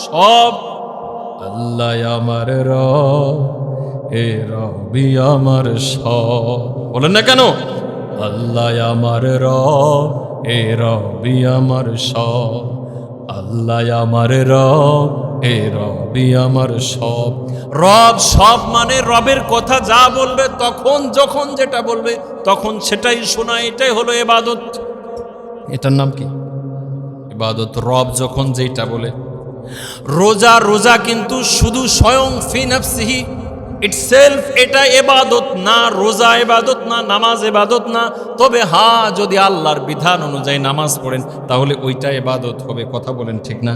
সব, আল্লাহ আমার রব, এ রবি আমার সব, বলেন না কেন? আল্লাহ আমার রব, এ রবি আমার সব, আল্লাহ আমার রব, এ রবি আমার সব। রব সব মানে রবের কথা যা বলবে, তখন যখন যেটা বলবে তখন সেটাই শোনা, এটাই হলো ইবাদত। এটার নাম কি? ইবাদত। রব যখন যেটা বলে। রোজা কিন্তু শুধু স্বয়ং ফি নাফসিহি ইটসেলফ এটা ইবাদত না, রোজা ইবাদত না, নামাজ ইবাদত না। তবে হ্যাঁ, যদি আল্লাহর বিধান অনুযায়ী নামাজ পড়েন তাহলে ওইটা ইবাদত হবে। কথা বলেন, ঠিক না?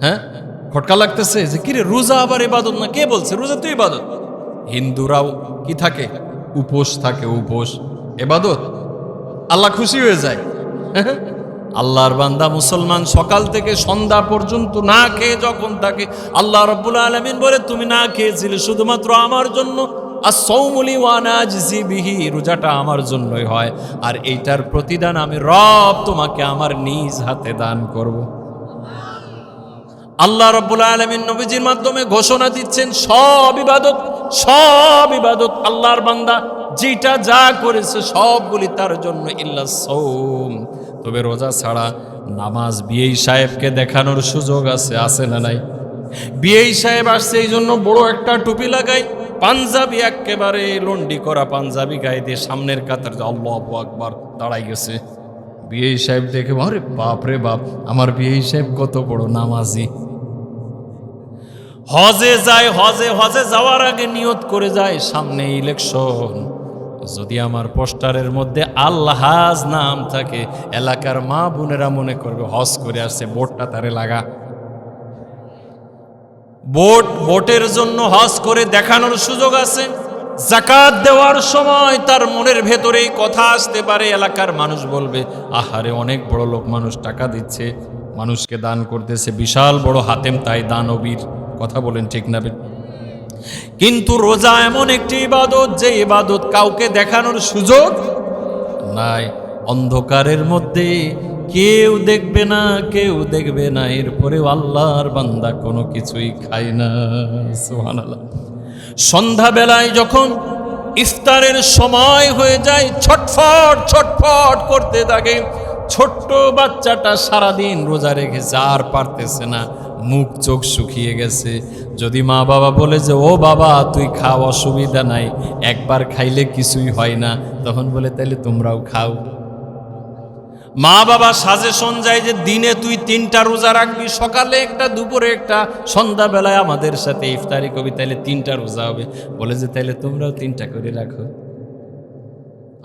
হ্যাঁ, খটকা লাগতেছে যে কিরে রোজা আবার ইবাদত না? কে বলছে? রোজা তো ইবাদত। হিন্দুরাও কি থাকে? উপোস থাকে। উপোস ইবাদত? আল্লাহ খুশি হয়ে যায়। আল্লাহর বান্দা মুসলমান সকাল থেকে সন্ধ্যা পর্যন্ত না খেয়ে যখন থাকে, আল্লাহ রাব্বুল আলামিন বলে তুমি না খেয়েছিলে শুধুমাত্র আমার জন্য, as-sawmu li wa ana ajzi bihi, রোজাটা আমার জন্যই হয়, আর এইটার প্রতিদান আমি রব তোমাকে আমার নিজ হাতে দান করব। আল্লাহ রাব্বুল আলামিন নবীজির মাধ্যমে ঘোষণা দিচ্ছেন সব ইবাদত, সব ইবাদত আল্লাহর বান্দা যেটা যা করেছে সবগুলি তার জন্য, ইল্লা সাওম, তবে রোজা ছাড়া নামাজ। বিএই সাহেবকে দেখানোর সুযোগ আছে, আছে না নাই? বিএই সাহেব আসছে এই জন্য বড় একটা টুপি লাগাই, পাঞ্জাবি, একেবারে লন্ডি করা পাঞ্জাবি গায়ে দিয়ে সামনের কাতার আল্লাহু আকবার দাঁড়াই গেছে। বিএই সাহেব দেখে আরে বাপ রে বাপ, আমার বিএই সাহেব কত বড় নামাজি। হজে যায়, হজে যাওয়ার আগে নিয়ত করে যায় সামনে ইলেকশন, যদি আমার পোস্টারের মধ্যে আল্লাহাজ নাম থাকে এলাকার মা বোনেরা মনে করবে হজ করে আসছে, ভোটটা তারে লাগা। ভোটের জন্য হজ করে দেখানোর সুযোগ আছে। যাকাত দেওয়ার সময় তার মনের ভেতরে কথা আসতে পারে, এলাকার মানুষ বলবে আহারে অনেক বড় লোক মানুষ টাকা দিচ্ছে, মানুষকে দান করতেছে, বিশাল বড় হাতেম তাই দানবীর। কথা বলেন, ঠিক না? কিন্তু রোজা এমন একটি ইবাদত যে ইবাদত কাউকে দেখানোর সুযোগ নাই। অন্ধকারের মধ্যে কেউ দেখবে না, কেউ দেখবে না, এরপরেও আল্লাহর বান্দা কোনো কিছুই খায় না। সুবহানাল্লাহ। সন্ধ্যাবেলায় যখন ইফতারের সময় হয়ে যায়, ছটফট ছটফট করতে থাকে, ছোট্ট বাচ্চাটা সারাদিন রোজা রেখেছে, আর পারতেছে না, মুখ চোখ শুকিয়ে গেছে। যদি মা বাবা বলে যে ও বাবা তুই খাও, অসুবিধা নাই, একবার খাইলে কিছুই হয় না, তখন বলে তাইলে তোমরাও খাও। মা বাবা সাজেশন যায় যে দিনে তুই 3টা রোজা রাখবি, সকালে একটা, দুপুরে একটা, সন্ধ্যাবেলায় আমাদের সাথে ইফতারি করবি, তাইলে 3টা রোজা হবে। বলে যে তাইলে তোমরাও 3টা করে রাখো।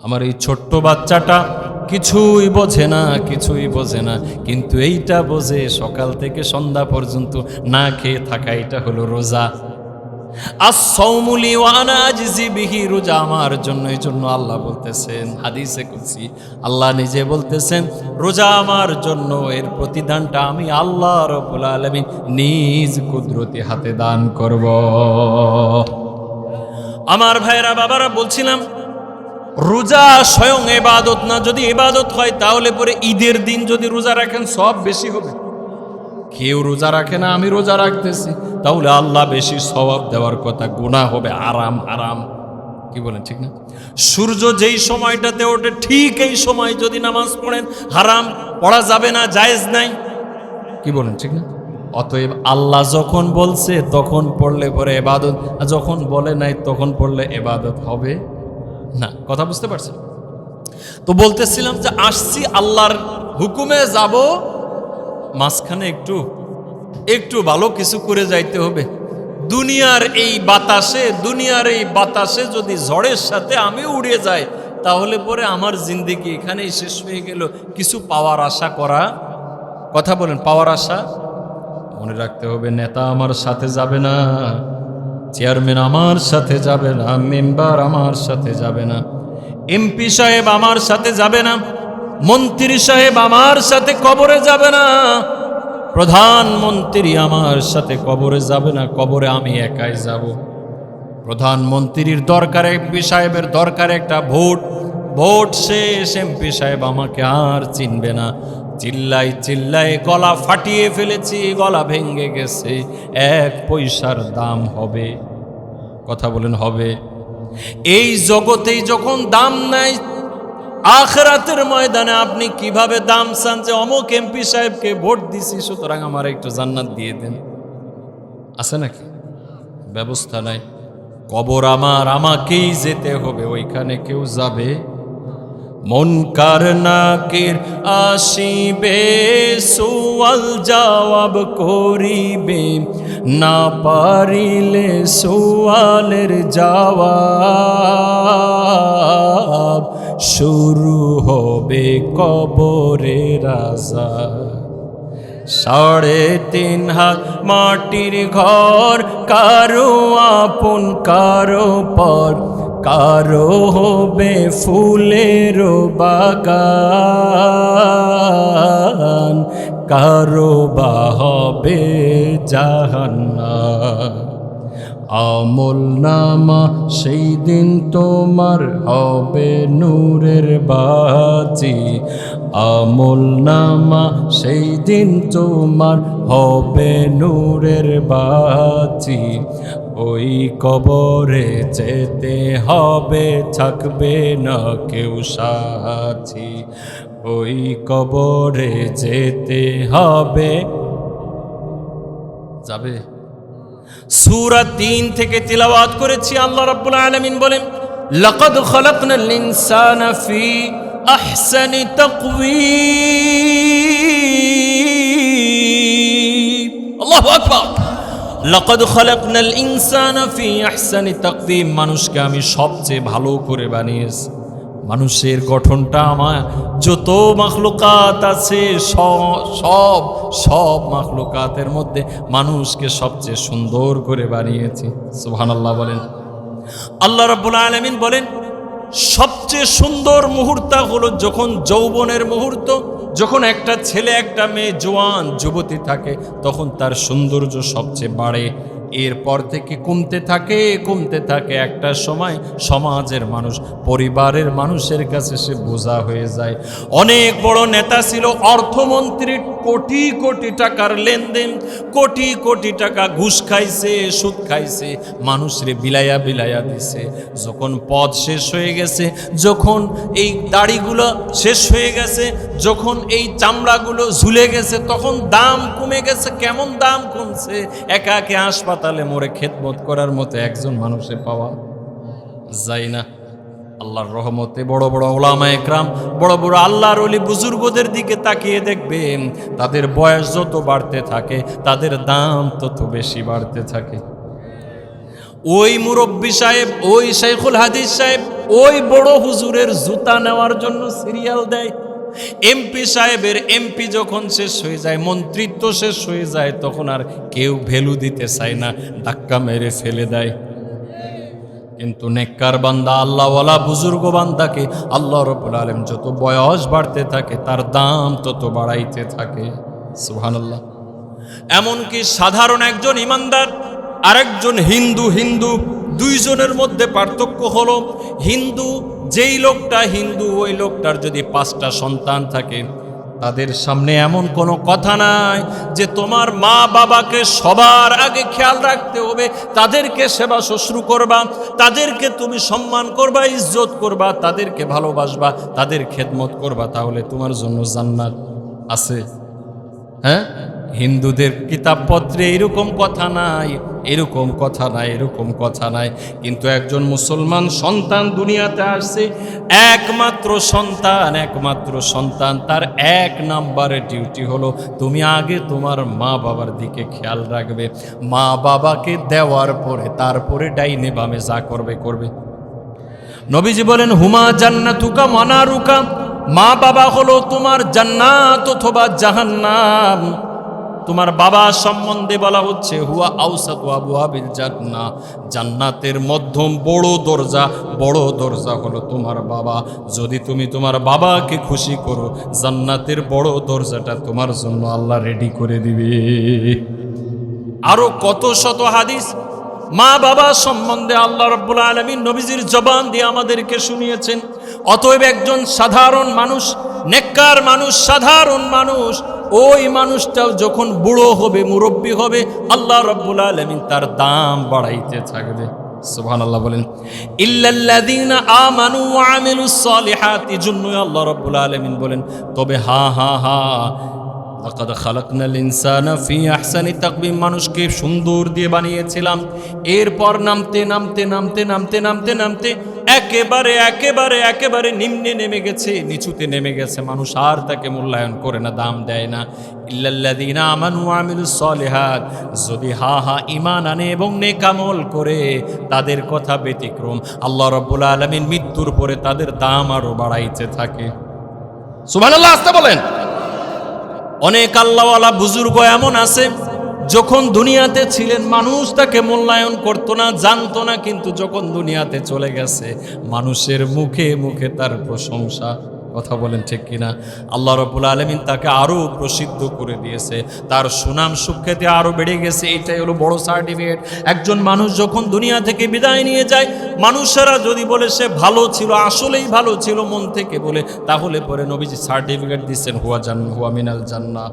আমার এই ছোট্ট বাচ্চাটা কিছুই বোঝে না, কিছুই বোঝে না, কিন্তু এইটা বোঝে সকাল থেকে সন্ধ্যা পর্যন্ত না খেয়ে থাকা, এটা হলো রোজা। as-sawmu li wa ana ajzi bihi, রোজা আমার জন্য। এই জন্য আল্লাহ বলতেছেন হাদিসে কুদসি, আল্লাহ নিজে বলতেছেন রোজা আমার জন্য, এর প্রতিদানটা আমি আল্লাহ রাব্বুল আলামিন নিজ কুদরতি হাতে দান করব। আমার ভাইরা বাবারা, বলছিলাম রোজা স্বয়ং ইবাদত না। যদি ইবাদত হয় তাহলে পরে ঈদের দিন যদি রোজা রাখেন সব বেশি হবে। কেউ রোজা রাখে না, আমি রোজা রাখতেছি, তাহলে আল্লাহ বেশি সওয়াব দেওয়ার কথা, গুনাহ হবে, হারাম হারাম। কি বলেন, ঠিক না? সূর্য যেই সময়টাতে ওঠে ঠিক এই সময় যদি নামাজ পড়েন হারাম, পড়া যাবে না, জায়েজ নাই। কি বলেন, ঠিক না? অতএব আল্লাহ যখন বলছে তখন পড়লে পরে ইবাদত, আর যখন বলে নাই তখন পড়লে ইবাদত হবে না। কথা বুঝতে পারছেন? তো বলতেছিলাম যে আসছি আল্লাহর হুকুমে যাব, মাঝখানে একটু ভালো কিছু করে যাইতে হবে। দুনিয়ার এই বাতাসে যদি ঝড়ের সাথে আমি উড়ে যাই তাহলে পরে আমার জিন্দেগি এখানেই শেষ হয়ে গেল। কিছু পাওয়ার আশা করা, কথা বলেন, পাওয়ার আশা মনে রাখতে হবে। নেতা আমার সাথে যাবে না, চেয়ারম্যান আমার সাথে যাবে না, মেম্বার আমার সাথে যাবে না, এমপি সাহেব আমার সাথে যাবে না, মন্ত্রী সাহেব আমার সাথে কবরে যাবে না, প্রধানমন্ত্রী আমার সাথে কবরে যাবে না, কবরে আমি একাই যাব। প্রধানমন্ত্রীর দরকার, এমপি সাহেবের দরকার একটা ভোট শেষ, এমপি সাহেব আমাকে আর চিনবে না। চিল্লাই গলা ফাটিয়ে ফেলেছি, গলা ভেঙে গেছে, 1 পয়সার দাম হবে। কথা বলেন, হবে? এই জগতেই যখন দাম নাই, আখিরাতের ময়দানে আপনি কিভাবে দাম চান যে অমুক এমপি সাহেবকে ভোট দিছি সুতরাং আমার একটু জান্নাত দিয়ে দেন? আছে নাকি? ব্যবস্থা নাই। কবর আমাকেই যেতে হবে, ওইখানে কেউ যাবে? মুনকার নাকির আসিবে, সুয়াল জবাব করিবে, না পারিলে সুয়ালের জবাব শুরু হবে কবরের আযাব। 3.5 হাত মাটির ঘর, কারো আপন কারো পর, কারো হবে ফুলের বাগান, কারো বা হবে জাহান্নাম। আমল নামা সেই দিন তোমার হবে নূরের বাতি, আমল নামা সেই দিন তোমার হবে নূরের বাতি। ওই কবরে যেতে হবে, থাকবে না কেউ সাথী, ওই কবরে যেতে হবে। যাবে? সূরা 3 থেকে তিলাওয়াত করেছি। আল্লাহ রাব্বুল আলামিন বলেন, লাকাদ খালাকনাল ইনসানা ফি আহসানি তাকওয়িম। আল্লাহু আকবার। লাকাদ খালাকনাল ইনসানা ফি আহসানি তাকওয়িম, মানুষকে আমি সবচেয়ে ভালো করে বানিয়েছি। মানুষের গঠনটা আমার যত মাখলুকাত আছে সব মাখলুকাতের মধ্যে মানুষকে সবচেয়ে সুন্দর করে বানিয়েছি। সুবহানাল্লাহ বলেন। আল্লাহ রাব্বুল আলামিন বলেন, সবচেয়ে সুন্দর মুহূর্ত হলো যখন যৌবনের মুহূর্ত, যখন একটা ছেলে একটা মেয়ে জোয়ান যুবতী থাকে তখন তার সৌন্দর্য সবচেয়ে বাড়ে। এরপর থেকে কমতে থাকে, একটা সময় সমাজের মানুষ, পরিবারের মানুষের কাছে সে বোঝা হয়ে যায়। অনেক বড় নেতা ছিল, অর্থমন্ত্রীর কোটি কোটি টাকার লেনদেন, কোটি কোটি টাকা ঘুষ খাইছে, সুদ খাইছে, মানুষরে বিলাইয়া বিলাইয়া দিছে। যখন পদ শেষ হয়ে গেছে, যখন এই দাড়িগুলো শেষ হয়ে গেছে, যখন এই চামড়াগুলো ঝুলে গেছে, তখন দাম কমে গেছে। কেমন দাম কমছে? একা একে হাসপাতালে মরে খেদমত করার মতো একজন মানুষে পাওয়া যায় না। আল্লাহর রহমতে বড় বড় ওলামা একরাম, বড় বড় আল্লাহর ওলি বুজুর্গদের দিকে তাকিয়ে দেখবেন, তাদের বয়স যত বাড়তে থাকে তাদের দাম তত বেশি বাড়তে থাকে। ওই মুরব্বী সাহেব, ওই শাইখুল হাদিস সাহেব, ওই বড় হুজুরের জুতা নেওয়ার জন্য সিরিয়াল দেয়। এমপি সাহেবের এমপি যখন শেষ হয়ে যায়, মন্ত্রিত্ব শেষ হয়ে যায়, তখন আর কেউ ভ্যালু দিতে চায় না, ধাক্কা মেরে ফেলে দেয়। কিন্তু নেককার বান্দা, আল্লাহওয়ালা বুজুর্গ বান্দাকে আল্লাহ রাব্বুল আলামিন যত বয়স বাড়তে থাকে তার দাম তত বাড়াইতে থাকে। সুবহানাল্লাহ। এমনকি সাধারণ একজন ইমানদার আরেকজন হিন্দু, দুইজনের মধ্যে পার্থক্য হলো, হিন্দু যেই লোকটা হিন্দু, ওই লোকটার যদি 5টা সন্তান থাকে, তাদের সামনে এমন কোনো কথা নাই যে তোমার মা বাবাকে সবার আগে খেয়াল রাখতে হবে, তাদেরকে সেবা শুশ্রূষা করবা, তাদেরকে তুমি সম্মান করবা, ইজ্জত করবা, তাদেরকে ভালোবাসবা, তাদের খেদমত করবা, তাহলে তোমার জন্য জান্নাত আছে। হ্যাঁ, হিন্দুদের কিতাবপত্রে এরকম কথা নাই, এরকম কথা নাই, এরকম কথা নাই। কিন্তু একজন মুসলমান সন্তান দুনিয়াতে আসছে, একমাত্র সন্তান, তার 1 নম্বরের ডিউটি হলো তুমি আগে তোমার মা বাবার দিকে খেয়াল রাখবে। মা বাবাকে দেওয়ার পরে তারপরে ডাইনে বামে যা করবে করবে। নবীজি বলেন, হুমা জান্নাতুকা মানারুকা, মা বাবা হলো তোমার জান্নাত অথবা জাহান্নাম। তোমার বাবা সম্বন্ধে বলা হচ্ছে হুয়া আউসাতু আবওয়াবিল জান্নাহ, জান্নাতের মধ্যম বড় দরজা হলো তোমার বাবা। যদি তুমি তোমার বাবাকে খুশি করো, জান্নাতের বড় দরজাটা তোমার জন্য আল্লাহ রেডি করে দিবে। আরো কত শত হাদিস মা বাবা সম্বন্ধে আল্লাহ রাব্বুল আলামিন নবীজির জবান দিয়ে আমাদেরকে শুনিয়েছেন। অতএব একজন সাধারণ মানুষ, নেককার মানুষ, সাধারণ মানুষ, ওই মানুষটাও যখন বুড়ো হবে, মুরব্বী হবে, আল্লাহ রাব্বুল আলামিন তার দাম বাড়াইতে থাকবে। সুবহানাল্লাহ বলেন। ইল্লাল্লাযীনা আমানু ওয়া আমিলুস সালিহাতি, জন্যই আল্লাহ রাব্বুল আলামিন বলেন, তবে লাকাদ খালাকনাল ইনসানা ফি আহসানি তাকবীম, মানুষকে সুন্দর দিয়ে বানিয়েছিলাম। এরপর নামতে একেবারে নিম্নে নেমে গেছে, নিচুতে নেমে গেছে। মানুষ আর তাকে মূল্যায়ন করে না, দাম দেয় না। ইল্লাল্লাযীনা আমানু ওয়া আমিলুস সালিহাত, যদি ঈমান আনে এবং নেক আমল করে, তাদের কথা ব্যতিক্রম। আল্লাহ রাব্বুল আলামিন মৃত্যুর পরে তাদের দাম আরো বাড়াইতে থাকে। সুবহানাল্লাহ, আস্তে বলেন। অনেক আল্লাহওয়ালা বুজুর্গ এমন আছে, যখন দুনিয়াতে ছিলেন মানুষ তাকে মূল্যায়ন করতো না, জানতো না, কিন্তু যখন দুনিয়াতে চলে গেছে মানুষের মুখে মুখে তার প্রশংসা। কথা বলেন ঠিক কিনা? আল্লাহ রাব্বুল আলামিন তাকে আরো প্রসিদ্ধ করে দিয়েছে, তার সুনাম সুখ্যাতি আরো বেড়ে গেছে। এটাই হলো বড় সার্টিফিকেট। একজন মানুষ যখন দুনিয়া থেকে বিদায় নিয়ে যায়, মানুষেরা যদি বলে সে ভালো ছিল, আসলেই ভালো ছিল মন থেকে বলে, তাহলে পরে নবীজি সার্টিফিকেট দিচ্ছেন, হুয়া মিনাল জান্নাহ।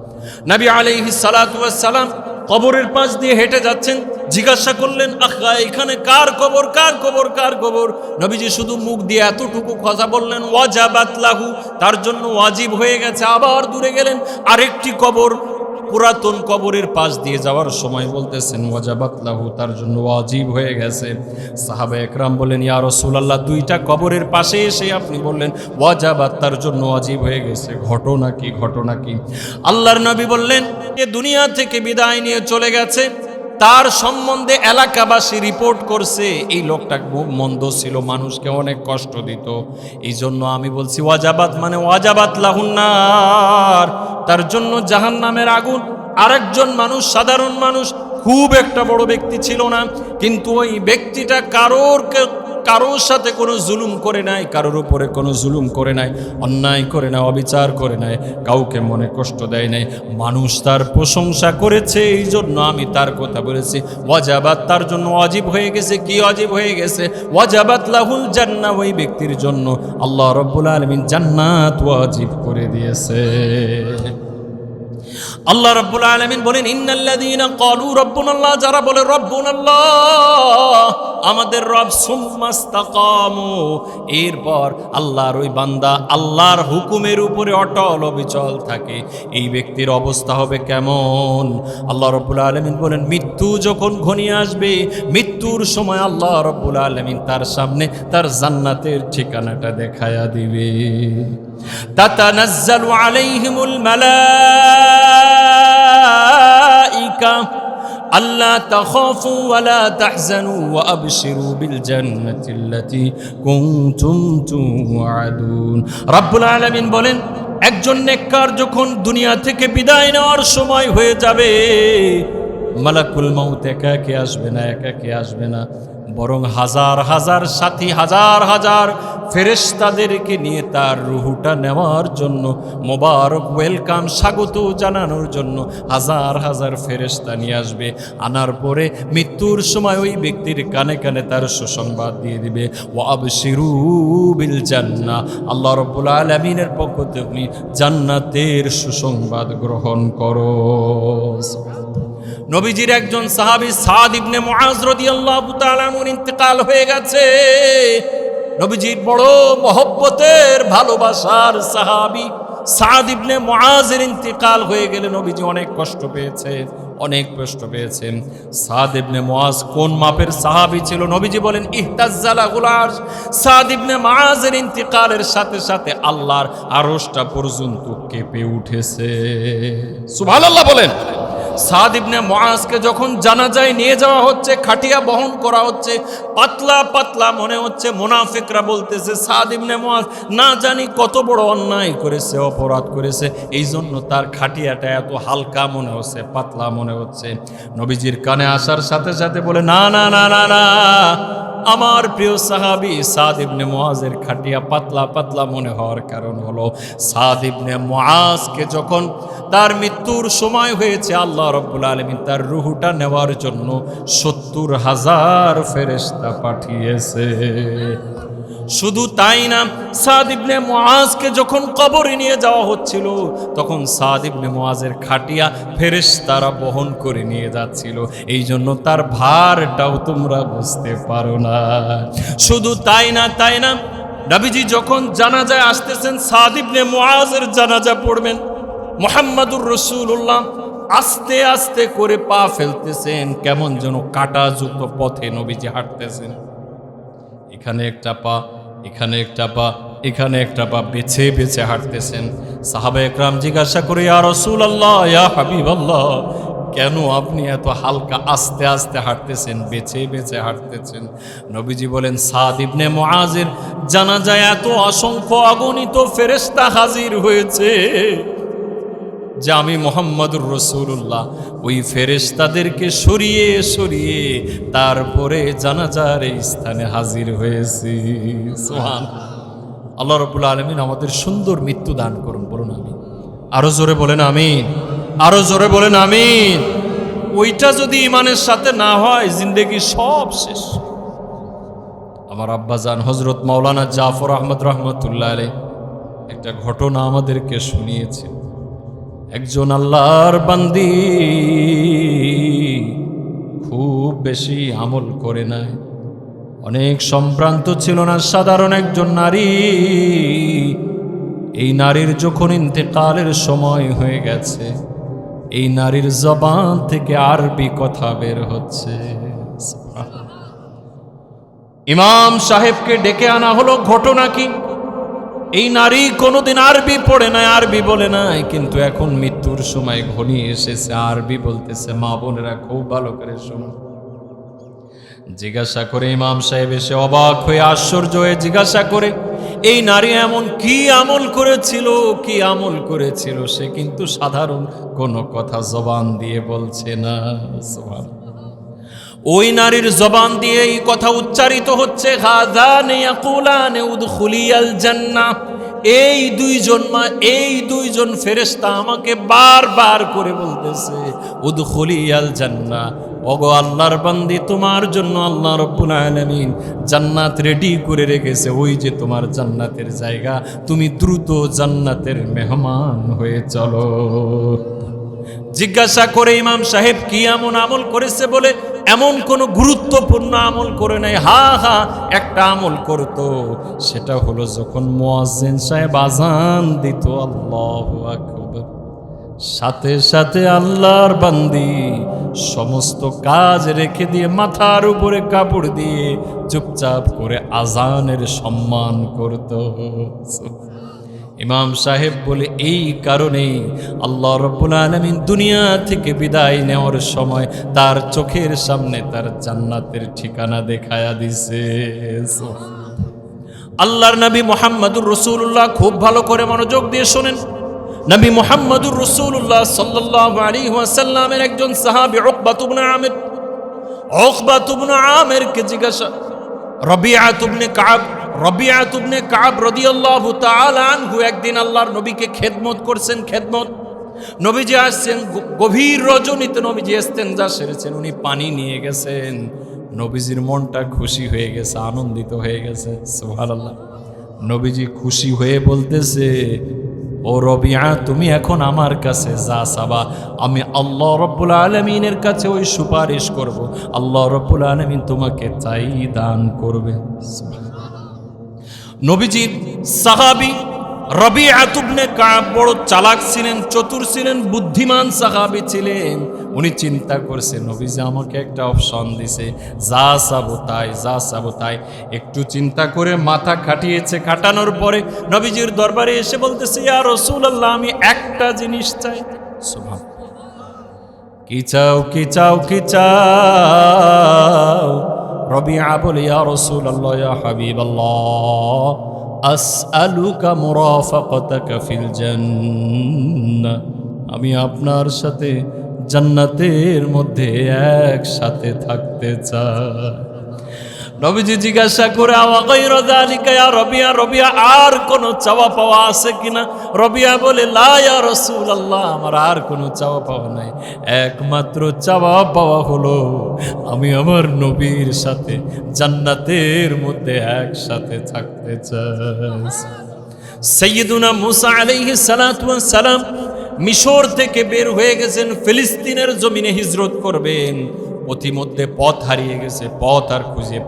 নবী আলাইহিস সালাতু ওয়াস সালাম কবরের পাশ দিয়ে হেঁটে যাচ্ছেন, জিজ্ঞাসা করলেন, আখা এখানে কার কবর? নবীজি শুধু মুখ দিয়ে এতটুকু কথা বললেন, ওয়াজাবাত লাহু, তার জন্য ওয়াজিব হয়ে গেছে। আবার দূরে গেলেন, আরেকটি কবর, পুরাতন কবরের পাশ দিয়ে যাওয়ার সময় বলতেছেন, ওয়াজাবাত লাহু, তার জন্য ওয়াজিব হয়ে গেছে। সাহাবা একরাম বলেন, ইয়া রাসূলুল্লাহ, 2টা কবরের পাশে এসে আপনি বললেন ওয়াজাবাত, তার জন্য ওয়াজিব হয়ে গেছে, ঘটনা কি? আল্লাহর নবী বললেন, এ দুনিয়া থেকে বিদায় নিয়ে চলে গেছে, তার সম্বন্ধে এলাকাবাসী রিপোর্ট করছে এই লোকটা খুব মন্দ ছিল, মানুষকে অনেক কষ্ট দিত। এই জন্য আমি বলছি ওয়াজাবাত মানে ওয়াজাবাত লাহুন নার, তার জন্য জাহান্নামের আগুন। আরেকজন মানুষ, সাধারণ মানুষ, খুব একটা বড় ব্যক্তি ছিল না, কিন্তু ওই ব্যক্তিটা কারোর সাথে কোনো জুলুম করে নাই, কারোর উপরে কোনো জুলুম করে নাই, অন্যায় করে নাই, অবিচার করে নাই, কাউকে মনে কষ্ট দেয় নাই। মানুষ তার প্রশংসা করেছে, এই জন্য আমি তার কথা বলেছি। ওয়াজাবাত, তার জন্য ওয়াজিব হয়ে গেছে। কি ওয়াজিব হয়ে গেছে? ওয়াজাবাত লাহুল জান্নাহ, ওই ব্যক্তির জন্য আল্লাহ রাব্বুল আলামিন জান্নাত ওয়াজিব করে দিয়েছে। আল্লাহ রাব্বুল আলামিন বলেন ইন্নাল্লাযীনা ক্বালু রাব্বুনাল্লাহ, যারা বলে রাব্বুনাল্লাহ আমাদের রব, সুম্মাস্তাকামু, এরপর আল্লাহর ওই বান্দা আল্লাহর হুকুমের উপরে অটল অবিচল থাকে, এই ব্যক্তির অবস্থা হবে কেমন? আল্লাহ রাব্বুল আলামিন বলেন মৃত্যু যখন ঘনিয়ে আসবে, মৃত্যুর সময় আল্লাহ রাব্বুল আলামিন তার সামনে তার জান্নাতের ঠিকানাটা দেখায়া দিবে। তাতানাজ্জালু আলাইহিমুল মালাইকা আল্লা তাখাফু ওয়া লা তাহজানু ওয়া আবশিরু বিল জান্নাতিল্লাতী কুনতুম তুআদুন। রব্বুল আলামিন বলেন একজন নেককার যখন দুনিয়া থেকে বিদায় নেওয়ার সময় হয়ে যাবে, মালাকুল মাউত একাকে আসবে না, একাকে আসবে না, বরং হাজার হাজার সাথী, হাজার হাজার ফেরেশতাদেরকে নিয়ে তার রুহুটা নেওয়ার জন্য, মোবারক ওয়েলকাম, স্বাগত জানানোর জন্য হাজার হাজার ফেরেশতা নিয়ে আসবে। আনার পরে মৃত্যুর সময় ওই ব্যক্তির কানে কানে তার সুসংবাদ দিয়ে দিবে, ওয়া আবশিরু বিল জান্নাহ, আল্লাহ রাব্বুল আলামিনের পক্ষ থেকে জান্নাতের সুসংবাদ গ্রহণ করো। নবীজির একজন সাহাবী সাদ ইবনে মুআজ রাদিয়াল্লাহু তাআলা আনহুর ইন্তেকাল হয়ে গেছে। নবীজির বড় মহব্বতের ভালোবাসার সাহাবী সাদ ইবনে মুআজের ইন্তেকাল হয়ে গেলে নবীজি অনেক কষ্ট পেয়েছেন, অনেক কষ্ট পেয়েছেন। সাদ ইবনে মুআজ কোন মাপের সাহাবী ছিল? নবীজি বলেন ইহতাজ্জালা গুলার, সাদ ইবনে মুআজের ইন্তেকালের সাথে সাথে আল্লাহর আরশটা পর্যন্ত কেঁপে উঠেছে। সুবহানাল্লাহ বলেন। সাদ ইবনে মুআজকে যখন জানাজায় নিয়ে যাওয়া হচ্ছে, খাটিয়া বহন করা হচ্ছে, পাতলা পাতলা মনে হচ্ছে। মুনাফিকরা বলতেছে সাদ ইবনে মুআজ না জানি কত বড় অন্যায় করেছে, অপরাধ করেছে, এই জন্য তার খাটিয়াটা এত হালকা মনে হচ্ছে, পাতলা মনে হচ্ছে। নবীজির কানে আসার সাথে সাথে বলে না না না না না, আমার প্রিয় সাহাবী সাদ ইবনে মুআজের খাটিয়া পাতলা পাতলা মনে হওয়ার কারণ হলো সাদ ইবনে মুআজকে যখন তার মৃত্যুর সময় হয়েছে, আল্লাহ রাব্বুল আলামিন তার রূহটা নেওয়ার জন্য ৭০,০০০ ফেরেশতা পাঠিয়েছে। শুধু তাই না, সাদ ইবনে মুআজকে যখন কবরে নিয়ে যাওয়া হচ্ছিল, তখন সাদ ইবনে মুআজের খাটিয়া ফেরেশতারা বহন করে নিয়ে যাচ্ছিল, এই জন্য তার ভারটাও তোমরা বুঝতে পারো না। শুধু তাই না, নবীজি যখন জানাজায় আসতেছেন, সাদ ইবনে মুআজের জানাজা পড়বেন, মুহাম্মাদুর রাসূলুল্লাহ আস্তে আস্তে করে পা ফেলতেছেন, কেমন যেন কাঁটাযুক্ত পথে নবীজি হাঁটতেছেন। এখানে একটা পা, এখানে একটা পা, এখানে একটা পা বেছে বেছে হাঁটতেছেন। সাহাবা একরাম জিজ্ঞাসা করে ইয়া রাসূলুল্লাহ, ইয়া হাবিবাল্লাহ, কেন আপনি এত হালকা আস্তে আস্তে হাঁটতেছেন, বেছে বেছে হাঁটতেছেন? নবীজি বলেন সাদ ইবনে মুআজের জানাজায় এত অসংখ্য অগণিত ফেরেশতা হাজির হয়েছে যে আমি মুহাম্মাদুর রাসূলুল্লাহ ওই ফেরেশতাদেরকে সরিয়ে সরিয়ে তারপরে জানাজার এই স্থানে হাজির হয়েছি। সুবহানাল্লাহ। আল্লাহ রাব্বুল আলামিন আমাদের সুন্দর মৃত্যু দান করুন, বলুন আমিন। আরো জোরে বলেন আমিন, আরো জোরে বলেন আমিন। ওইটা যদি ঈমানের সাথে না হয়, জিন্দেগি সব শেষ। আমার আব্বাজান হযরত মাওলানা জাফর আহমদ রাহমাতুল্লাহ আলাইহি একটা ঘটনা আমাদেরকে শুনিয়েছে। একজন আল্লাহর বান্দি খুব বেশি আমল করে নাই, অনেক সম্ভ্রান্ত ছিল না, সাধারণ একজন নারী। এই নারীর যখন ইন্তেকালের সময় হয়ে গেছে, এই নারীর জবান থেকে আরবি কথা বের হচ্ছে। ইমাম সাহেবকে ডেকে আনা হলো, ঘটনা কি? এই নারী কোনোদিন আরবি পড়ে নাই, আরবি বলে নাই, কিন্তু এখন মৃত্যুর সময় ঘনিয়ে এসেছে, আরবি বলতেছে। মা বোনেরা খুব ভালো করে শুনুন। জিজ্ঞাসা করে ইমাম সাহেব এসে অবাক হয়ে, আশ্চর্য হয়ে জিজ্ঞাসা করে, এই নারী এমন কি আমল করেছিল, কি আমল করেছিল? সে কিন্তু সাধারণ কোনো কথা জবান দিয়ে বলছে না। ওই নারীর জবান দিয়ে এই কথা উচ্চারিত হচ্ছে, হাযানে ইয়াকুলানে উদখুলিয়াল জান্নাহ। এই দুইজন ফেরেশতা আমাকে বারবার করে বলতেছে উদখুলিয়াল জান্নাহ, ওগো আল্লাহর বান্দি, তোমার জন্য আল্লাহ রাব্বুল আলামিন জান্নাত রেডি করে রেখেছে, ওই যে তোমার জান্নাতের জায়গা, তুমি দ্রুত জান্নাতের মেহমান হয়ে চলো। জিজ্ঞাসা করে ইমাম সাহেব কি এমন আমল করেছে বলে, এমন কোনো গুরুত্বপূর্ণ আমল করে নাই। হা হা একটা আমল করতো, সেটা হলো যখন মুয়াজ্জিন সাহেব আযান দিত আল্লাহু আকবার, সাথে সাথে আল্লাহর বান্দি সমস্ত কাজ রেখে দিয়ে মাথার উপরে কাপড় দিয়ে চুপচাপ করে আযানের সম্মান করত। ইমাম সাহেব বলে এই কারণেই আল্লাহ রাব্বুল আলামিন দুনিয়া থেকে বিদায় নেওয়ার সময় তার চোখের সামনে তার জান্নাতের ঠিকানা দেখায়া দিছে। আল্লাহর নবী মুহাম্মদুর রাসূলুল্লাহ, খুব ভালো করে মনোযোগ দিয়ে শোনেন, নবী মুহাম্মদুর রাসূলুল্লাহ সাল্লাল্লাহু আলাইহি ওয়াসাল্লামের একজন সাহাবী উকবাত ইবনে আমিরকে জিজ্ঞাসা, রবিআত ইবনে কাব রাদিয়াল্লাহু তাআলা আনহু একদিন আল্লাহর নবীকে খেদমত করছেন। নবীজি আসছেন গভীর রজনীতে, নবীজি ইস্তেনজা সেরেছেন, উনি পানি নিয়ে গেছেন। নবীজির মনটা খুশি হয়ে গেছে, আনন্দিত হয়ে গেছে। সুবহানাল্লাহ। নবীজি খুশি হয়ে বলতেছে, ও রবিআ, তুমি এখন আমার কাছে যা চাবা আমি আল্লাহ রাব্বুল আলামিনের কাছে ওই সুপারিশ করব, আল্লাহ রাব্বুল আলামিন তোমাকে চাই দান করবে। নবীজির সাহাবী রবিআত ইবনে কাব বড় চালাক ছিলেন, চতুর ছিলেন, বুদ্ধিমান সাহাবী ছিলেন। উনি চিন্তা করছে, নবীজি আমাকে একটা অপশন দিছে, যা চাবো তাই। একটু চিন্তা করে মাথা খাটিয়েছে, খাটানোর পরে নবীজির দরবারে এসে বলতেছে, ইয়া রাসূলুল্লাহ, আমি একটা জিনিস চাই। কি চাও? রবিআ বলে, ইয়া রাসূলুল্লাহ, ইয়া হাবিবাল্লাহ, আসআলুকা মুরাফাকাতাকা ফিল জান্নাহ, আমি আপনার সাথে জান্নাতের মধ্যে একসাথে থাকতে চাই। নবীজি জিজ্ঞাসা করে, আওয়া গায়রা যালিকা ইয়া রবিআ, আর কোন চাওয়া পাওয়া আছে কিনা? রবিআ বলে, লা ইয়া রাসূলুল্লাহ, আমার আর কোন চাওয়া পাওয়া নাই, একমাত্র চাওয়া পাওয়া হলো আমি আমার নবীর সাথে জান্নাতের মধ্যে একসাথে থাকতে চাই। সাইয়্যিদুনা মুসা আলাইহিস সালাতু ওয়াস সালাম মিশর থেকে বের হয়ে গেছেন, ফিলিস্তিনের জমিনে হিজরত করবেন। পথিমধ্যে পথ হারিয়ে গেছে, পথ আর খুঁজে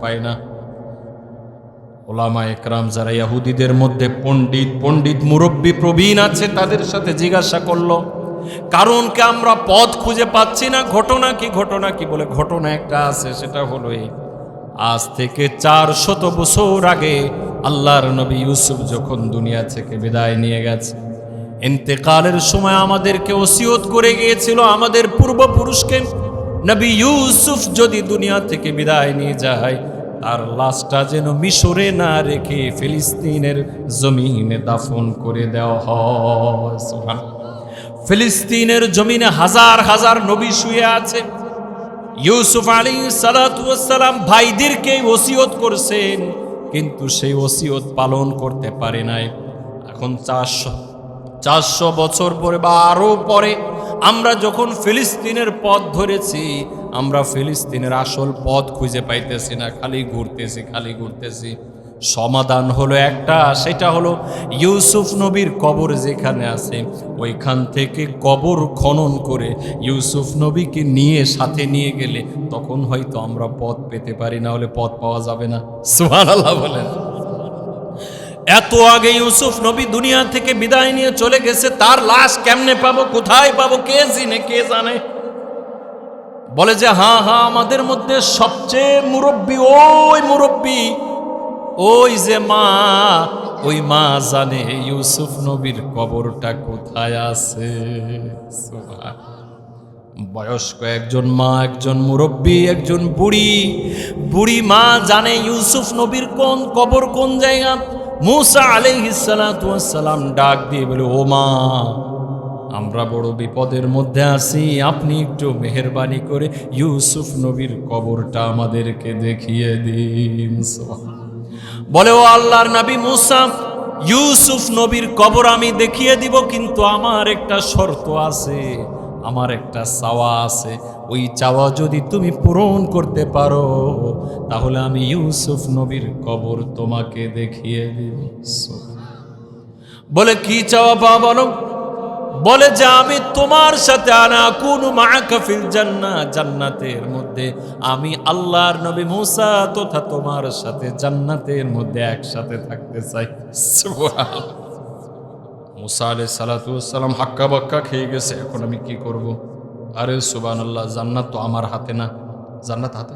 পায় না। ওলামা একরাম যারা ইহুদিদের মধ্যে পণ্ডিত মুরব্বী প্রবীণ আছে, তাদের সাথে জিজ্ঞাসা করলো, কারণ কি আমরা পথ খুঁজে পাচ্ছি না, ঘটনা কি বলে, ঘটনা একটা আছে, সেটা হলো এই, আজ থেকে 400 বছর আগে আল্লাহর নবী ইউসুফ যখন দুনিয়া থেকে বিদায় নিয়ে গেছে, ইন্তেকালের সময় আমাদেরকে ওসিয়ত করে গিয়েছিল, আমাদের পূর্বপুরুষকে, নবী ইউসুফ যদি দুনিয়া থেকে বিদায় নিয়ে যায়, তার লাশটা যেন মিশরে না রেখে ফিলিস্তিনের জমিনে দাফন করে দেওয়া হয়। ফিলিস্তিনের জমিনে হাজার হাজার নবী শুয়ে আছে। ইউসুফ আলাইহিস সালাতু ওয়াস সালাম ভাইদেরকে ওসিয়ত করছেন, কিন্তু সেই ওসিয়ত পালন করতে পারে নাই। এখন 400 বছর পরে বা আরো পরে আমরা যখন ফিলিস্তিনের পথ ধরেছি, আমরা ফিলিস্তিনের আসল পথ খুঁজে পাইতেছি না, খালি ঘুরতেছি। সমাধান হলো একটা, সেটা হলো ইউসুফ নবীর কবর যেখানে আছে, ওইখান থেকে কবর খনন করে ইউসুফ নবীকে সাথে নিয়ে গেলে তখন হয়তো আমরা পথ পেতে পারি, না হলে পথ পাওয়া যাবে না। সুবহানাল্লাহ বলেন। এত আগে ইউসুফ নবী দুনিয়া থেকে বিদায় নিয়ে চলে গেছে, তার লাশ কেমনে পাবো, কোথায় পাবো, কে জানে? বলে যে হ্যাঁ, আমাদের মধ্যে সবচেয়ে মুরব্বী ওই যে মা, ওই মা জানে ইউসুফ নবীর কবরটা কোথায় আছে। বয়স্ক একজন মা, একজন মুরব্বী, একজন বুড়ি মা জানে ইউসুফ নবীর কবর কোন জায়গা। মুসা আলাইহিস সালাতু ওয়াস সালাম ডাক দিয়ে বলে, ও মা, আমরা বড় বিপদের মধ্যে আছি, আপনি একটু মেহেরবানি করে ইউসুফ নবীর কবরটা আমাদেরকে দেখিয়ে দিন। বলে, ও আল্লাহর নবী মুসা, ইউসুফ নবীর কবর আমি দেখিয়ে দিব, কিন্তু আমার একটা শর্ত আছে, আমার একটা চাওয়া আছে, ওই চাওয়া যদি তুমি পূরণ করতে পারো তাহলে আমি ইউসুফ নবীর কবর তোমাকে দেখিয়ে দিব। বলে, কি চাওয়া পাওয়া বলো? বলে যে আমি তোমার সাথে আনা কুনু মাআকা ফিল জান্নাহ, জান্নাতের মধ্যে আমি আল্লাহর নবী মুসা তথা তোমার সাথে জান্নাতের মধ্যে একসাথে থাকতে চাই। সুবহানাল্লাহ। মুসা আলাইহিস সালাতু ওয়াস সালাম হাক্কা বাক্কা খেয়ে গেছে, এখন আমি কি করব? আরে সুবহানাল্লাহ, জান্নাত তো আমার হাতে না, জান্নাত হাতে।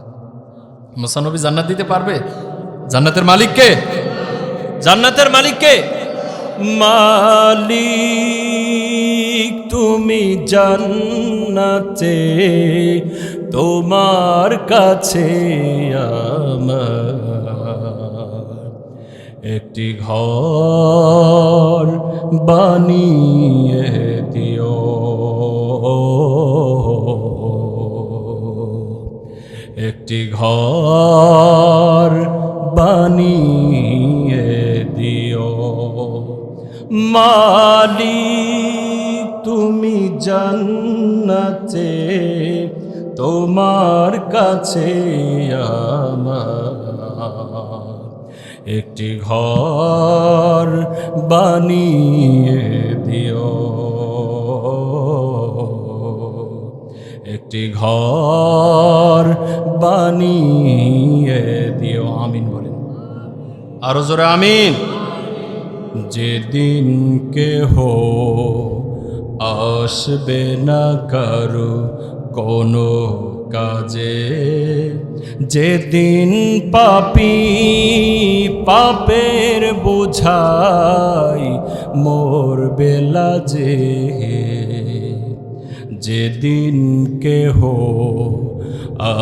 মুসা নবী জান্নাত দিতে পারবে? জান্নাতের মালিক কে? জান্নাতের মালিক কে? মালিক তুমি জান্নাতে, তোমার কাছে আমার একটি ঘর বানিয়ে দিও, একটি ঘর বানিয়ে দিও। মালিক তুমি জান্নাতে, তোমার কাছে আমার একটি ঘর বানিয়ে দিও, একটি ঘর বানিয়ে দিও। আমিন বলেন, আরো জোরে আমিন। যেদিন কেহ আসবে না কারো কোনো কাজে, যেদিন পাপী পাপের বোঝাই মোর বেলা যে, যেদিন কেহ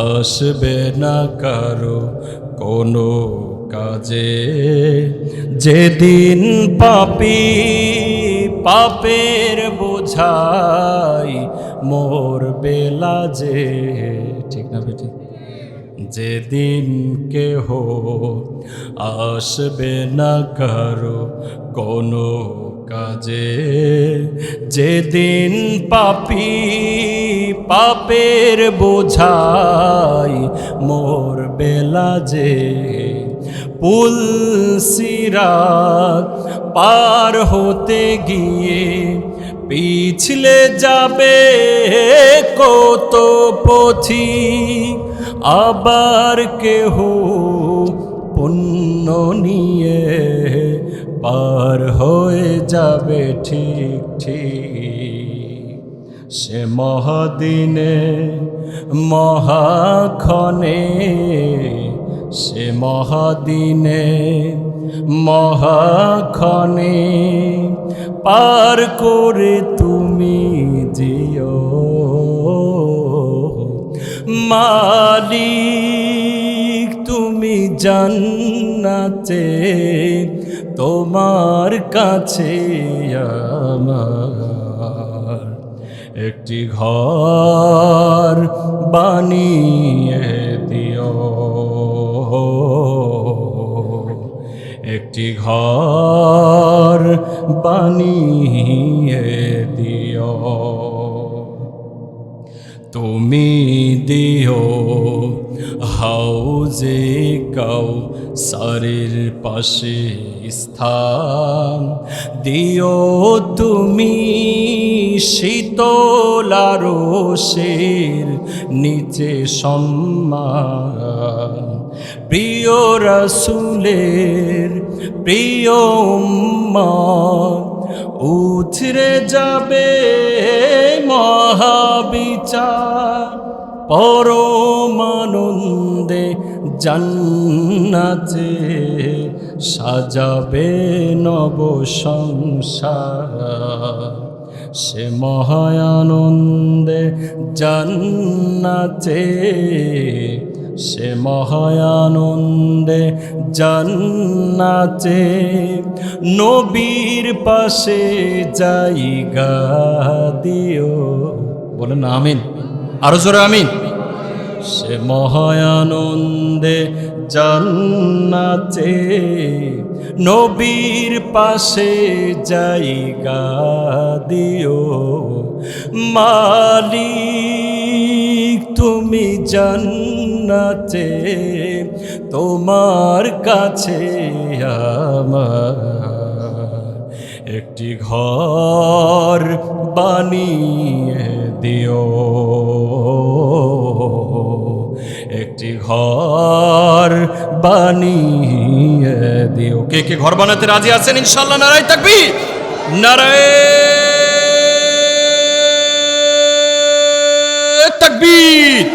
আসবে না কারো কোনো কাজে, যেদিন পাপী পাপের বোঝাই মোর বেলা যে, ঠিক না বেটি? যেদিন কেহ আসবে না কারো কোনো কাজে, যেদিন পাপী পাপের বোঝাই মোর বেলা যে, পুল সিরাত পার হতে গিয়ে পিছলে যাবে কত পথিক, আবার কেহ পুণ্য নিয়ে পার হয়ে যাবে ঠিক ঠিক। সে মহাদিনে মহাক্ষণে, সে মহাদিনে মহাক্ষণে পার করে তুমি যেও। মালিক তুমি জান্নাতে, তোমার কাছে আমার একটি ঘর বানিয়ে দিও, একটি ঘর বানিয়ে দিও। তুমি দিও হাউজে কাউসারের পাশে স্থান, দিও তুমি শীতল আরশের নিচে সম্মান, প্রিয় রাসূলের প্রিয় উম্মত উথরে যাবে মহাবিচার, পরমানন্দে জান্নাতে সাজাবে নব সংসার। সে মহায়ানন্দে জান্নাতে, সে মহায়ানন্দে জান্নাতে নবীর পাশে জায়গা দিও। বলেন আমিন, আরো জোরে আমিন। সে মহায়ানন্দে জান্নাতে নবীর পাশে জায়গা দিও। মালিক তুমি জান্নাতে, তোমার কাছে আমার একটি ঘর বানিয়ে দিও, একটি ঘর বানিয়ে দিও। কে কে ঘর বানাতে রাজি আছেন ইনশাআল্লাহ? নারায়ে তাকবীর, নারায়ে তাকবীর।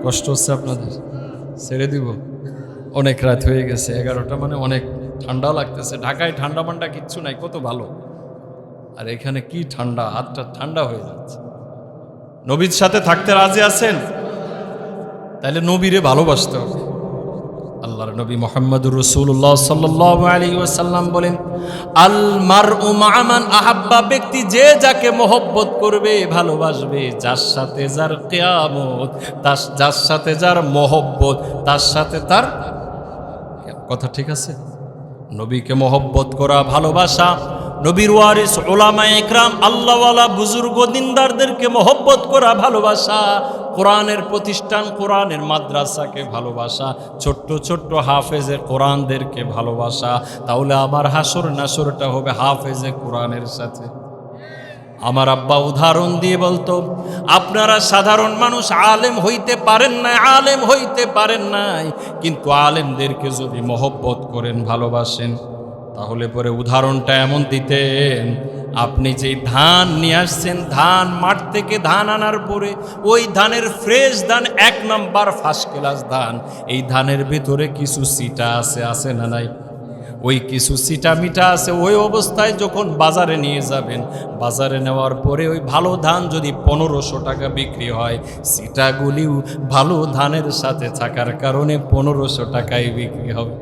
কষ্ট হচ্ছে আপনাদের? ছেড়ে দিব, অনেক রাত হয়ে গেছে, 11টা, মানে অনেক ঠান্ডা লাগতেছে। ঢাকায় ঠান্ডা মান্ডা কিচ্ছু নাই, কত ভালো। আর এখানে কি ঠান্ডা, হাতটা ঠান্ডা হয়ে যাচ্ছে। নবীর সাথে থাকতে রাজি আছেন? তাহলে নবীরে ভালোবাসতে হবে। আল্লাহর নবী মুহাম্মদুর রাসূলুল্লাহ সাল্লাল্লাহু আলাইহি ওয়াসাল্লাম বলেন, আল মারউ মা মান আহাব্বা, ব্যক্তি যে যাকে মহব্বত করবে, ভালোবাসবে, যার সাথে যার কিয়ামত, যার সাথে যার মহব্বত, তার সাথে তার কথা। ঠিক আছে? নবীকে মহব্বত করা, ভালোবাসা, নবীর ওয়ারিস উলামায়ে ইকরাম, আল্লাহওয়ালা বুজুর্গ দিনদারদেরকে মহব্বত করা, ভালোবাসা, কোরআনের প্রতিষ্ঠান, কোরআনের মাদ্রাসাকে ভালোবাসা, ছোট্ট ছোট্ট হাফেজে কোরআনদেরকে ভালোবাসা। তাহলে আমার হাসর নাসরটা হবে হাফেজে কোরআনের সাথে। আমার আব্বা উদাহরণ দিয়ে বলতো, আপনারা সাধারণ মানুষ, আলেম হইতে পারেন নাই, আলেম হইতে পারেন নাই, কিন্তু আলেমদেরকে যদি মহব্বত করেন, ভালোবাসেন, তাহলে পরে উদাহরণটা এমন দিতেন, আপনি যেই ধান নিয়ে আসছেন, ধান মাঠ থেকে ধান আনার পরে ওই ধানের ফ্রেশ ধান, 1 নাম্বার ফার্স্ট ক্লাস ধান, এই ধানের ভিতরে কিছু সিটা আছে না নাই? ওই কিছু সিটা মিটা আছে। ওই অবস্থায় যখন বাজারে নিয়ে যাবেন, বাজারে নেওয়ার পরে ওই ভালো ধান যদি 1500 টাকা বিক্রি হয়, সিটাগুলিও ভালো ধানের সাথে থাকার কারণে 1500 টাকায় বিক্রি হবে।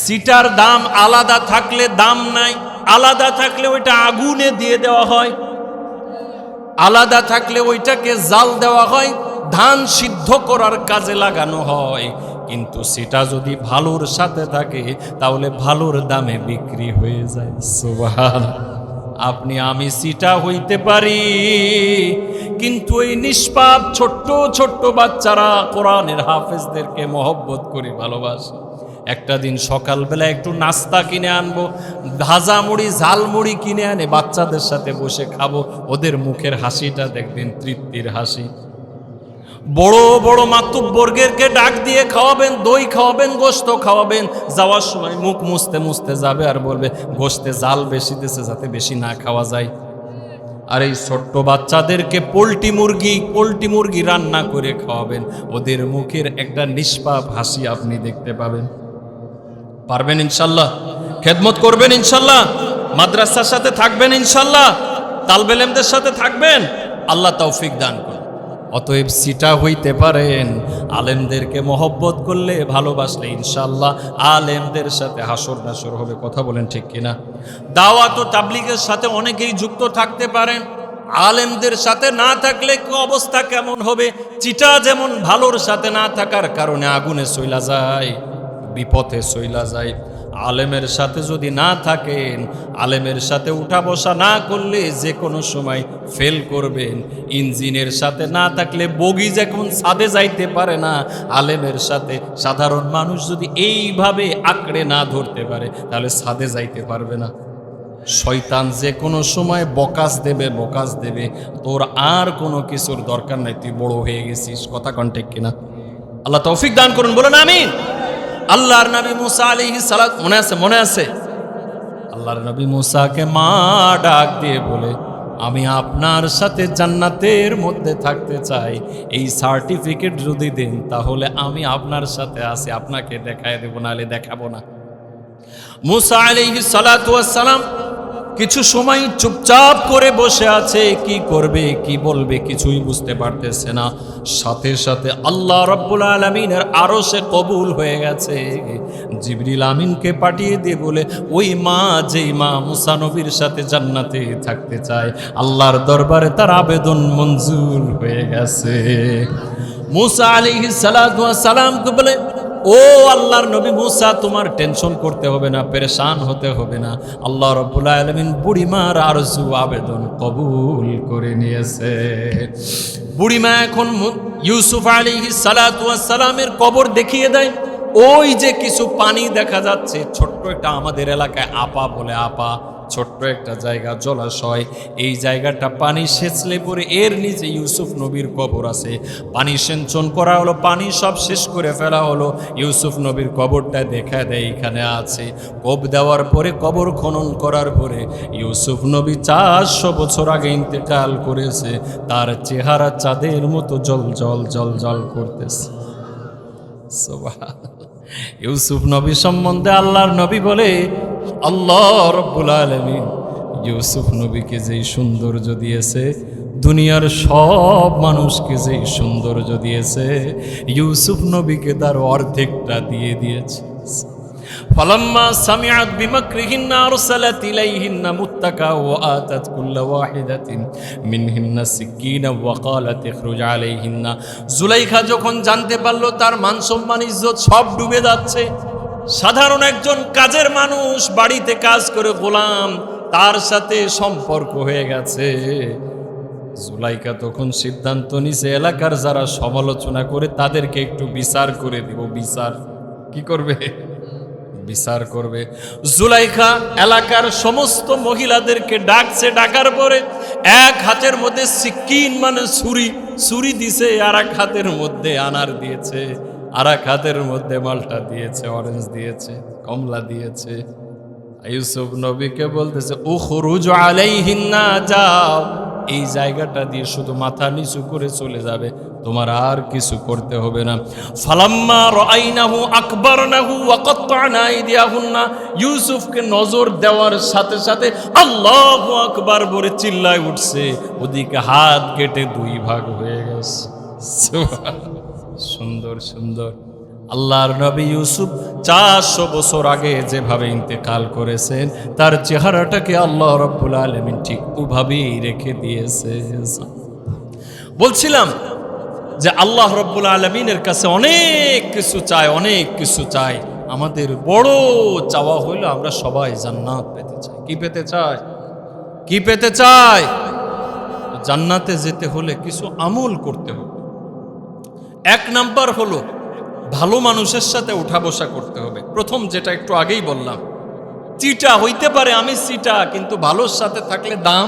সিটার দাম আলাদা থাকলে দাম নাই, আলাদা থাকলে ওইটা আগুনে দিয়ে দেওয়া হয়, আলাদা থাকলে ওইটাকে জাল দেওয়া হয়, ধান সিদ্ধ করার কাজে লাগানো হয়। কিন্তু সেটা যদি ভালোর সাথে থাকে, তাহলে ভালোর দামে বিক্রি হয়ে যায়। সুবহানাল্লাহ। আপনি আমি সিটা হইতে পারি, কিন্তু ওই নিষ্পাপ ছোট্ট ছোট্ট বাচ্চারা কোরআনের হাফেজদেরকে মহব্বত করি, ভালোবাসি। একটা দিন সকালবেলা একটু নাস্তা কিনে আনবো, ভাজা মুড়ি, ঝাল মুড়ি কিনে আনে, বাচ্চাদের সাথে বসে খাবো। ওদের মুখের হাসিটা দেখবেন তৃপ্তির হাসি। বড় বড় মাতুব্বরদেরকে ডাক দিয়ে খাওয়াবেন, দই খাওয়াবেন, গোশত খাওয়াবেন। যাওয়ার সময় মুখ মুছতে মুছতে যাবে আর বলবে, গোশতে জাল বেশি দিয়েছে, যাতে বেশি না খাওয়া যায়। আর এই ছোট্ট বাচ্চাদেরকে পোল্ট্রি মুরগি রান্না করে খাওয়াবেন। ওদের মুখের একটা নিষ্পাপ হাসি আপনি দেখতে পাবেন। পারবেন ইনশাল্লাহ? খেদমত করবেন ইনশাল্লাহ? মাদ্রাসার সাথে থাকবেন ইনশাল্লাহ? তালবে ইলমদের সাথে থাকবেন? আল্লাহ তৌফিক দান করুন। অতএব সিটা হইতে পারেন, আলেমদেরকে মহব্বত করলে, ভালোবাসলে ইনশাল্লাহ আলেমদের সাথে হাসর নাসর হবে। কথা বলেন ঠিক কিনা? দাওয়াত ও তাবলীগের সাথে অনেকেই যুক্ত থাকতে পারেন, আলেমদের সাথে না থাকলে অবস্থা কেমন হবে? চিটা যেমন ভালোর সাথে না থাকার কারণে আগুনে চইলা যায়, বিপথে চইলা যায়, আলেমের সাথে যদি না থাকেন, আলেমের সাথে উঠা বসা না করলে যে কোনো সময় ফেল করবেন। ইঞ্জিনের সাথে না থাকলে বগি যখন ছাদে যাইতে পারে না, আলেমের সাথে সাধারণ মানুষ যদি এইভাবে আঁকড়ে না ধরতে পারে, তাহলে ছাদে যাইতে পারবে না। শয়তান যে কোনো সময় বকাস দেবে, তোর আর কোনো কিছুর দরকার নাই, তুই বড় হয়ে গেছিস। কথা কোন ঠিক কিনা? আল্লাহ তৌফিক দান করুন, বলুন আমিন। আল্লাহর নবী মুসা আলাইহিস সালাত, মনে আছে? আল্লাহর নবী মুসাকে মা ডাক দিয়ে বলে, আমি আপনার সাথে জান্নাতের মধ্যে থাকতে চাই, এই সার্টিফিকেট যদি দেন তাহলে আমি আপনার সাথে আছি, আপনাকে দেখায় দেব, নাহলে দেখাবো না। মুসা আলাইহিস সালাতু ওয়াস সালাম কিছু সময় চুপচাপ করে বসে আছে, কি করবে কি বলবে কিছুই বুঝতে পারতেছে না। সাথে সাথে আল্লাহ রাব্বুল আলামিনের আরশে কবুল হয়ে গেছে। জিবরিল আমিনকে পাঠিয়ে দিয়ে বলে, ওই মা, যেই মা মুসা নবীর সাথে জান্নাতে থাকতে চায়, আল্লাহর দরবারে তার আবেদন মঞ্জুর হয়ে গেছে। মুসা আলাইহিস সালাতু ওয়াস সালামকে বলে, ও আল্লাহর নবী মুসা, তোমার টেনশন করতে হবে না, পেরেশান হতে হবে না। আল্লাহ রাব্বুল আলামিন বুড়িমার আরজু আবেদন কবুল করে নিয়েছে। বুড়িমা এখন ইউসুফ আলাইহিস সালাতু ওয়াস সালামের কবর দেখিয়ে দেয়। ওই যে কিছু পানি দেখা যাচ্ছে, ছোট্ট একটা আমাদের এলাকায় আপা বলে, আপা, ছোট্ট একটা জায়গা, জলাশয়। এই জায়গাটা পানি সেচলে পরে এর নিচে ইউসুফ নবীর কবর আছে। পানি সেচন করা হলো, পানি সব শেষ করে ফেলা হলো, ইউসুফ নবীর কবরটা দেখা দেয় এখানে আছে। কোপ দেওয়ার পরে, কবর খনন করার পরে ইউসুফ নবী 400 বছর আগে ইন্তেকাল করেছে। তার চেহারা চাঁদের মতো জল জল জল জল করতেছে। সুবহানাল্লাহ। ইউসুফ নবী সম্বন্ধে আল্লাহর নবী বলে, আল্লাহ রাব্বুল আলামিন ইউসুফ নবীকে যেই সৌন্দর্য দিয়েছে, দুনিয়ার সব মানুষকে যেই সৌন্দর্য দিয়েছে, ইউসুফ নবীকে তার অর্ধেকটা দিয়ে দিয়েছে। ফালাম্মা সামিআত বিমাকরিহিন্না আরসালাত ইলাইহিন্না মুত্তাকা ওয়া আতাত কুল্লা ওয়াহিদাতিন মিনহিন্না সিকিনা ওয়া ক্বালাত ইখরুজ আলাইহিন্না। জুলাইখা যখন জানতে পারলো তার মান সম্মান ইজ্জত সব ডুবে যাচ্ছে, সাধারণ একজন কাজের মানুষ, বাড়িতে কাজ করে গোলাম, তার সাথে সম্পর্ক হয়ে গেছে, জুলাইখা তখন সিদ্ধান্ত নিছে এলাকার যারা সমালোচনা করে তাদেরকে একটু বিচার করে দিব। বিচার কি করবে? বিচার করবে। জুলাইখা এলাকার সমস্ত মহিলাদেরকে ডাকছে, ডাকার পরে এক হাতের মধ্যে সিকিন মানে ছুরি দিছে, আর এক হাতের মধ্যে আনার দিয়েছে, আর এক হাতের মধ্যে মালটা দিয়েছে, অরেঞ্জ দিয়েছে, কমলা দিয়েছে। ইউসুফ নবীকে বলতেছে উখরুজ আলাইহিন্না, যাও এই জায়গাটা দিয়ে শুধু মাথা নিচু করে চলে যাবে, তোমার আর কিছু করতে হবে না। ফালাম্মা রাআইনাহু আকবারনাহু ওয়া কাত্তা'না আইদিয়াহুন্না, ইউসুফকে নজর দেওয়ার সাথে সাথে আল্লাহু আকবার বলে চিল্লায় উঠছে, ওদিকে হাত কেটে 2 ভাগ হয়ে গেছে। সুন্দর সুন্দর। আল্লাহর নবী ইউসুফ 400 বছর আগে যেভাবে ইন্তেকাল করেছেন, তার চেহারাটাকে আল্লাহ রাব্বুল আলামিন ঠিক ওভাবেই রেখে দিয়েছে। বলছিলাম যে আল্লাহ রাব্বুল আলামিনের কাছে অনেক কিছু চাই, অনেক কিছু চাই। আমাদের বড় চাওয়া হইল আমরা সবাই জান্নাত পেতে চাই। কি পেতে চাই? কি পেতে চাই? জান্নাতে যেতে হলে কিছু আমল করতে হবে। 1 নাম্বার হলো ভালো মানুষের সাথে উঠা বসা করতে হবে। প্রথম যেটা একটু আগেই বললাম, চিটা হইতে পারে আমি চিটা, কিন্তু ভালোর সাথে থাকলে দাম।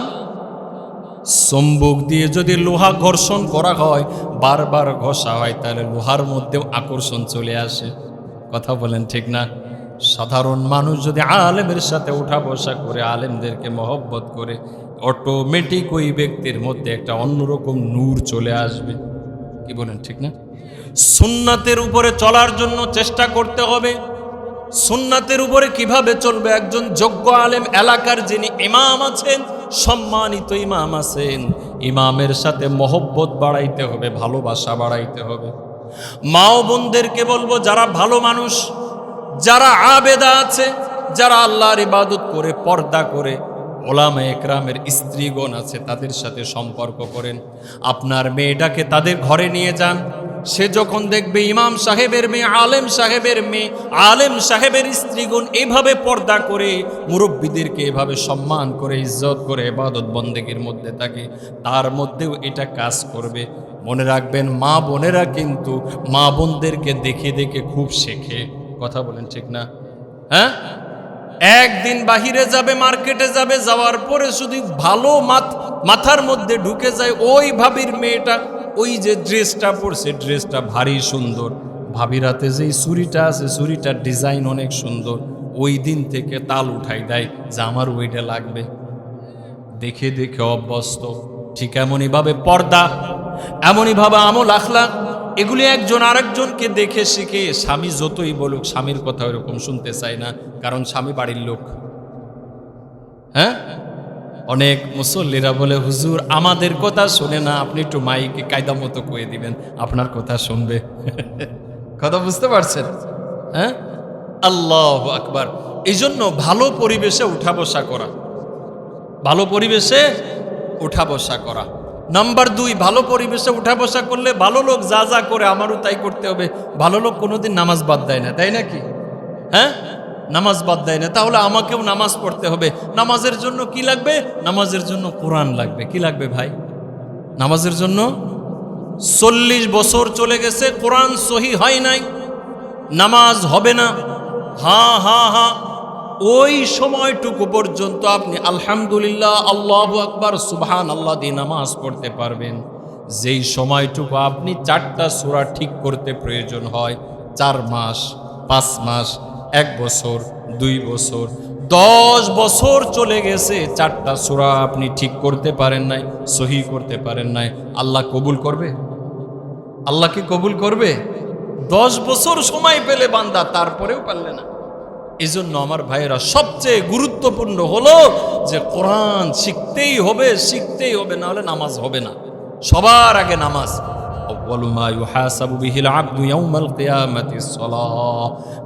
চম্বুক দিয়ে যদি লোহা ঘর্ষণ করা হয়, বারবার ঘষা হয়, তাহলে লোহার মধ্যেও আকর্ষণ চলে আসে। কথা বলেন ঠিক না? সাধারণ মানুষ যদি আলেমের সাথে উঠা বসা করে, আলেমদেরকে মহব্বত করে, অটোমেটিক ওই ব্যক্তির মধ্যে একটা অন্যরকম নূর চলে আসবে। কি বলেন ঠিক না? সুন্নাতের উপরে চলার জন্য চেষ্টা করতে হবে। সুন্নাতের উপরে কিভাবে চলবে? একজন যোগ্য আলেম, এলাকার যিনি ইমাম আছেন, সম্মানিত ইমাম আছেন, ইমামের সাথে মহব্বত বাড়াইতে হবে, ভালোবাসা বাড়াইতে হবে। মা ও বোনদেরকে বলবো, যারা ভালো মানুষ, যারা আবেদা আছে, যারা আল্লাহর ইবাদত করে, পর্দা করে, ওলামা একরামের স্ত্রীগণ আছে, তাদের সাথে সম্পর্ক করেন। আপনার মেয়েটাকে তাদের ঘরে নিয়ে যান। সে যখন দেখবে ইমাম সাহেবের মেয়ে, আলেম সাহেবের মেয়ে, আলেম সাহেবের স্ত্রীগণ এভাবে পর্দা করে, মুরব্বীদেরকে এভাবে সম্মান করে, ইজ্জত করে, ইবাদত বন্দেগীর মধ্যে থাকে, তার মধ্যেও এটা কাজ করবে। মনে রাখবেন, মা বোনেরা কিন্তু মা বোনদেরকে দেখে দেখে খুব শেখে। কথা বলেন ঠিক না? হ্যাঁ, একদিন বাহিরে যাবে, মার্কেটে যাবে, যাওয়ার পরে শুধু ভালো মাথার মধ্যে ঢুকে যায়, ওই ভাবির মেয়েটা ওই যে ড্রেসটা পরছে, ড্রেসটা ভারী সুন্দর, ভাবির হাতে যেই ছুরিটা আছে, ছুরিটার ডিজাইন অনেক সুন্দর, ওই দিন থেকে তাল উঠাই দেয় যে আমার ওইটা লাগবে। দেখে দেখে অভ্যস্ত। ঠিক এমনইভাবে পর্দা, এমনইভাবে আমল আখলাক, এগুলি একজন আরেকজনকে দেখে শিখে। স্বামী যতই বলুক, স্বামীর কথা ওরকম শুনতে চায় না, কারণ স্বামী বাড়ির লোক। হ্যাঁ, অনেক মুসল্লিরা বলে, হুজুর আমাদের কথা শুনে না, আপনি একটু মাইকে কায়দা মতো কয়ে দিবেন, আপনার কথা শুনবে। কথা বুঝতে পারছেন? হ্যাঁ, আল্লাহু আকবার। এই জন্য ভালো পরিবেশে উঠা বসা করা, ভালো পরিবেশে উঠা বসা করা। নাম্বার 2, ভালো পরিবেশে উঠা বসা করলে ভালো লোক যা যা করে আমারও তাই করতে হবে। ভালো লোক কোনোদিন নামাজ বাদ দেয় না, তাই নাকি? হ্যাঁ, নামাজ বাদ দেয় না, তাহলে আমাকেও নামাজ পড়তে হবে। নামাজের জন্য কি লাগবে? নামাজের জন্য কোরআন লাগবে। কি লাগবে ভাই? নামাজের জন্য 40 বছর চলে গেছে, কোরআন সহি হয় নাই। নামাজ হবে না, হ্যাঁ হ্যাঁ হ্যাঁ, ওই সময়টুকু পর্যন্ত আপনি আলহামদুলিল্লাহ, আল্লাহু আকবার, সুবহানাল্লাহ দিয়ে নামাজ পড়তে পারবেন। যেই সময়টুকু আপনি 4টা সূরা ঠিক করতে প্রয়োজন হয়, 4 মাস, 5 মাস, 1 বছর, 2 বছর, 10 বছর চলে গেছে, 4টা সূরা আপনি ঠিক করতে পারেন নাই, সহি করতে পারেন নাই, আল্লাহ কবুল করবে? আল্লাহ কি কবুল করবে? 10 বছর সময় পেলে বান্দা, তারপরেও পারলে না। এজন্য আমার ভাইয়েরা, সবচেয়ে গুরুত্বপূর্ণ হলো যে কোরআন শিখতেই হবে, শিখতেই হবে, না হলে নামাজ হবে না। সবার আগে নামাজ। আউয়ালু মা ইউহাসাবু বিহিল আবদু ইয়াউমাল কিয়ামাতিস সালাহ।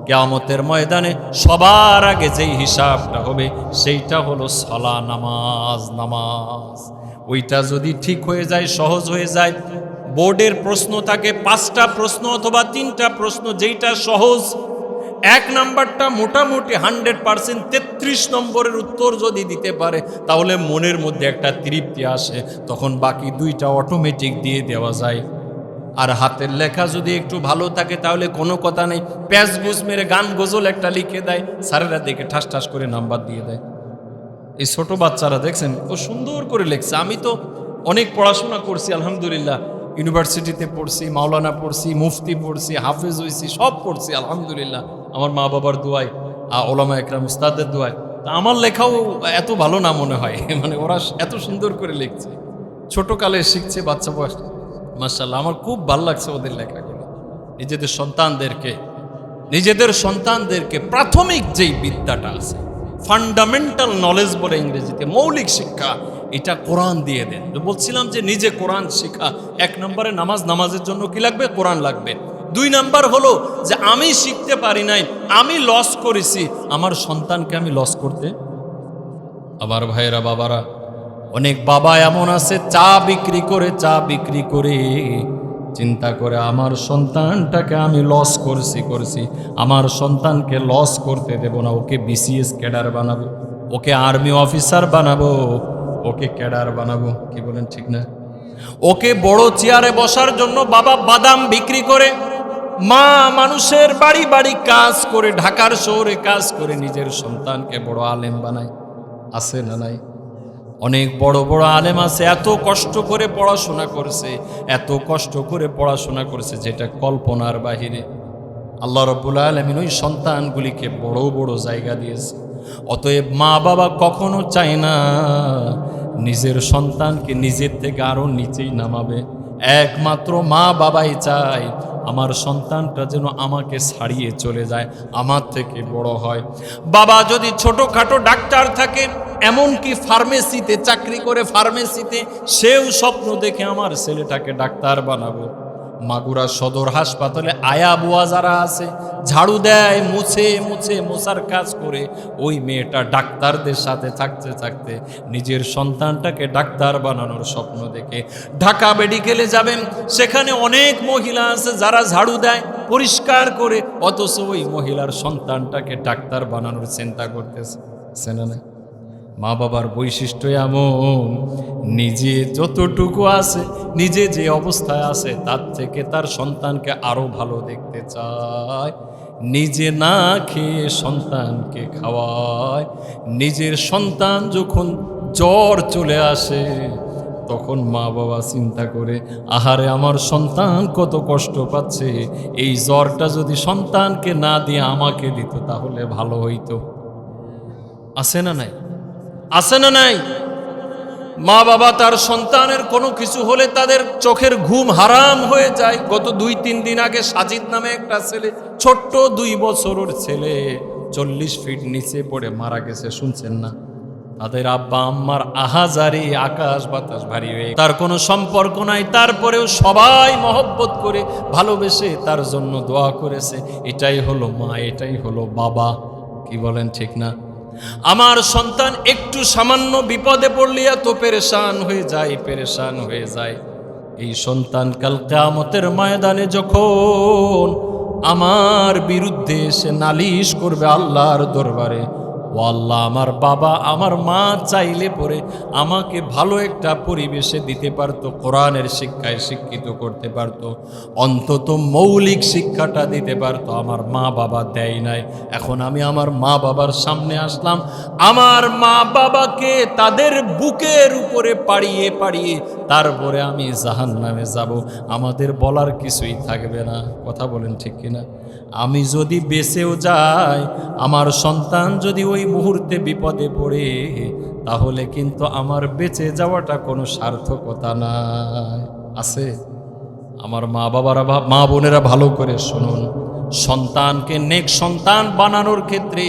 কিয়ামতের ময়দানে সবার আগে যেই হিসাবটা হবে সেইটা হলো সালাহ, নামাজ। নামাজ ওইটা যদি ঠিক হয়ে যায়, সহজ হয়ে যায়, বোর্ডের প্রশ্ন থাকে 5টা প্রশ্ন অথবা 3টা প্রশ্ন, যেইটা সহজ 1 নাম্বারটা মোটামুটি 100% 33 নম্বরের উত্তর যদি দিতে পারে, তাহলে মনের মধ্যে একটা তৃপ্তি আসে, তখন বাকি 2টা অটোমেটিক দিয়ে দেওয়া যায়। আর হাতের লেখা যদি একটু ভালো থাকে, তাহলে কোনো কথা নেই, প্যাচ গুজ মেরে গান গজল একটা লিখে দেয়, স্যারেরা দেখে ঠাস ঠাস করে নাম্বার দিয়ে দেয়। এই ছোট বাচ্চারা দেখছেন ও সুন্দর করে লেখছে। আমি তো অনেক পড়াশোনা করছি আলহামদুলিল্লাহ, ইউনিভার্সিটিতে পড়ছি, মাওলানা পড়ছি, মুফতি পড়ছি, হাফেজ হয়েছি, সব পড়ছি আলহামদুলিল্লাহ, আমার মা বাবার দোয়ায়, ওলামা একরাম উস্তাদের দোয়ায়। তা আমার লেখাও এত ভালো না মনে হয়, মানে ওরা এত সুন্দর করে লিখছে, ছোটকালে শিখছে, বাচ্চা বয়স, মাশাআল্লাহ। আমার খুব ভালো লাগছে ওদের লেখাগুলো। নিজেদের সন্তানদেরকে প্রাথমিক যেই বিদ্যাটা আছে, ফান্ডামেন্টাল নলেজ বলে ইংরেজিতে, মৌলিক শিক্ষা, এটা কোরআন দিয়ে দেন। বলছিলাম যে নিজে কোরআন শিখা। 1 নম্বরে নামাজের জন্য কি লাগবে? কোরআন লাগবে। 2 নাম্বার হলো যে আমি শিখতে পারি নাই, আমি লস করেছি, আমার সন্তানকে আমি লস করতে। আমার ভাইয়েরা, বাবারা, অনেক বাবা এমন আছে চা বিক্রি করে চিন্তা করে আমার সন্তানটাকে আমি লস করছি, আমার সন্তানকে লস করতে দেব না, ওকে বিসিএস ক্যাডার বানাবো, ওকে আর্মি অফিসার বানাবো, ওকে ক্যাডার বানাবো। কি বলেন, ঠিক না? ওকে বড় চেয়ারে বসার জন্য বাবা বাদাম বিক্রি করে, মা মানুষের বাড়ি বাড়ি কাজ করে, ঢাকার শহরে কাজ করে নিজের সন্তানকে বড় আলেম বানায়। আছে না নাই? অনেক বড় বড় আলেম আছে, এত কষ্ট করে পড়াশোনা করেছে যেটা কল্পনার বাহিরে। আল্লাহ রাব্বুল আলামিন ওই সন্তানগুলিকে বড় বড় জায়গা দিয়েছে। অতএব মা বাবা কখনো চায় না নিজের সন্তানকে নিজের থেকে আরো নিচেই নামাবে। একমাত্র মা বাবাই চায় আমার সন্তানটা যেন আমাকে ছাড়িয়ে চলে যায়, আমার থেকে বড় হয়। বাবা যদি ছোটখাটো ডাক্তার থাকে, এমনকি ফার্মেসিতে চাকরি করে, ফার্মেসিতে সেও স্বপ্ন দেখে আমার ছেলেটাকে ডাক্তার বানাবো। মাগুরা সদর হাসপাতালে আয়া বুয়া যারা আছে, ঝাড়ু দেয়, মোছার কাজ করে, ওই মেয়েটা ডাক্তারদের সাথে থাকতে থাকতে নিজের সন্তানটাকে ডাক্তার বানানোর স্বপ্ন দেখে ঢাকা মেডিকেলে যাবেন, সেখানে অনেক মহিলা আছে যারা ঝাড়ু দেয়, পরিষ্কার করে, অথচ ওই মহিলার সন্তানটাকে ডাক্তার বানানোর চিন্তা করতেছে। না না, মা বাবার বৈশিষ্ট্য এমন, নিজে যতটুকু আছে, নিজে যে অবস্থায় আছে তার থেকে তার সন্তানকে আরো ভালো দেখতে চায়, নিজে না খেয়ে সন্তানকে খাওয়ায়। নিজের সন্তান যখন জ্বর চলে আসে, তখন মা বাবা চিন্তা করে, আহারে আমার সন্তান কত কষ্ট পাচ্ছে, এই জ্বরটা যদি সন্তানকে না দিয়ে আমাকে দিত তাহলে ভালো হইতো। আছে না নাই? আছে না নাই? মা বাবা তার সন্তানের কোনো কিছু হলে তাদের চোখের ঘুম হারাম হয়ে যায়। গত 2-3 দিন আগে সাজিদ নামে একটা ছেলে, ছোট্ট 2 বছরের ছেলে, 40 ফিট নিচে পড়ে মারা গেছে, শুনছেন না? তাদের আব্বা আম্মার আহাজারি, আকাশ বাতাস ভারী হয়ে, তার কোনো সম্পর্ক নাই, তারপরেও সবাই মহব্বত করে ভালোবেসে তার জন্য দোয়া করেছে। এটাই হলো মা, এটাই হলো বাবা। কি বলেন, ঠিক না? আমার সন্তান একটু সামান্য বিপদে পড়লে এত পেরেশান হয়ে যায়। এই সন্তান কাল কিয়ামতের ময়দানে যখন আমার বিরুদ্ধে এসে নালিশ করবে আল্লাহর দরবারে, ও আল্লাহ, আমার বাবা আমার মা চাইলে পরে আমাকে ভালো একটা পরিবেশে দিতে পারতো, কোরআনের শিক্ষায় শিক্ষিত করতে পারতো, অন্তত মৌলিক শিক্ষাটা দিতে পারতো, আমার মা বাবা দেয় নাই। এখন আমি আমার মা বাবার সামনে আসলাম, আমার মা বাবাকে তাদের বুকের উপরে পাড়িয়ে পাড়িয়ে তারপরে আমি জাহান্নামে যাব, আমাদের বলার কিছুই থাকবে না। কথা বলেন ঠিক কিনা? আমি যদি বেঁচেও যাই, আমার সন্তান যদি ওই মুহূর্তে বিপদে পড়ে, তাহলে কিন্তু আমার বেঁচে যাওয়াটা কোনো সার্থকতা নাই। আছে? আমার মা বাবারা, মা বোনেরা ভালো করে শুনুন, সন্তানকে নেক সন্তান বানানোর ক্ষেত্রে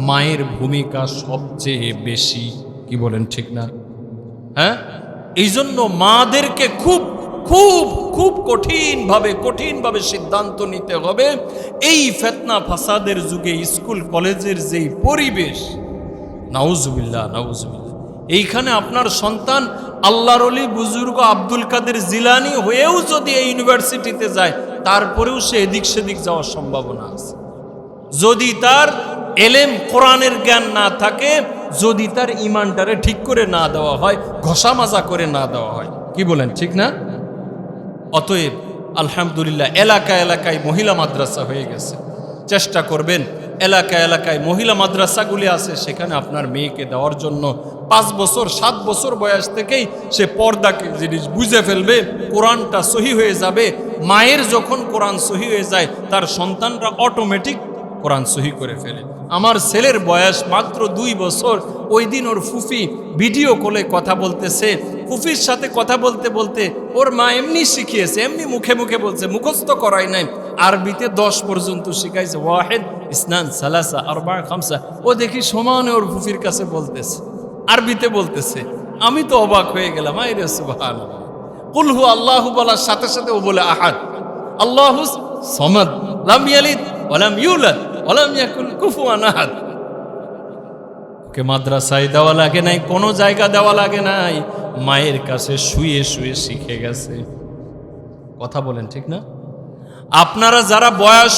মায়ের ভূমিকা সবচেয়ে বেশি। কি বলেন ঠিক না? হ্যাঁ, এই জন্য মাদেরকে খুব খুব খুব কঠিনভাবে সিদ্ধান্ত নিতে হবে। এই ফিতনা ফাসাদের যুগে স্কুল কলেজের যেই পরিবেশ, নাউজুবিল্লাহ নাউজুবিল্লাহ, এইখানে আপনার সন্তান আল্লাহর ওলি বুজুর্গ আব্দুল কাদের জিলানী হয়েও যদি এই ইউনিভার্সিটিতে যায়, তারপরেও সে এদিক সেদিক যাওয়ার সম্ভাবনা আছে। যদি তার এলেম কোরআনের জ্ঞান না থাকে, যদি তার ইমানটারে ঠিক করে না দেওয়া হয়, ঘষা মাজা করে না দেওয়া হয়। কি বলেন ঠিক না? অতএব আলহামদুলিল্লাহ এলাকায় এলাকায় মহিলা মাদ্রাসা হয়ে গেছে। চেষ্টা করবেন এলাকায় এলাকায় মহিলা মাদ্রাসাগুলি আছে, সেখানে আপনার মেয়েকে দেওয়ার জন্য। 5 বছর 7 বছর বয়স থেকেই সে পর্দাকে জিনিস বুঝে ফেলবে, কোরআনটা সহি হয়ে যাবে। মায়ের যখন কোরআন সহি হয়ে যায়, তার সন্তানরা অটোমেটিক কোরআন সহি করে ফেলে। আমার ছেলের বয়স মাত্র 2 বছর। ওই দিন ওর ফুফি ভিডিও কলে কথা বলতেছে, ফুফির সাথে কথা বলতে বলতে ওর মা এমনি শিখিয়েছে, এমনি মুখে মুখে বলছে, মুখস্থ করাই নাই। আরবিতে 10 পর্যন্ত শিখাইছে, ওয়াহিদ ইসনান সালাসা আরবা খামসা। ও দেখি সমানে ওর ফুফির কাছে বলতেছে, আরবিতে বলতেছে। আমি তো অবাক হয়ে গেলাম, আইরে সুবহানাল্লাহ। কুল হু আল্লাহু বলার সাথে সাথে ও বলে আহাদ, আল্লাহুস সামাদ, লাম ইয়ালিদ ওয়া লাম ইউলাদ ওয়া লাম ইয়াকুল কুফুয়ান আহাদ। ওকে মাদ্রাসায় দেওয়া লাগে নাই, কোনো জায়গা দেওয়া লাগে নাই, মায়ের কাছে শুয়ে শুয়ে শিখে গেছে। কথা বলেন ঠিক না? আপনারা যারা বয়স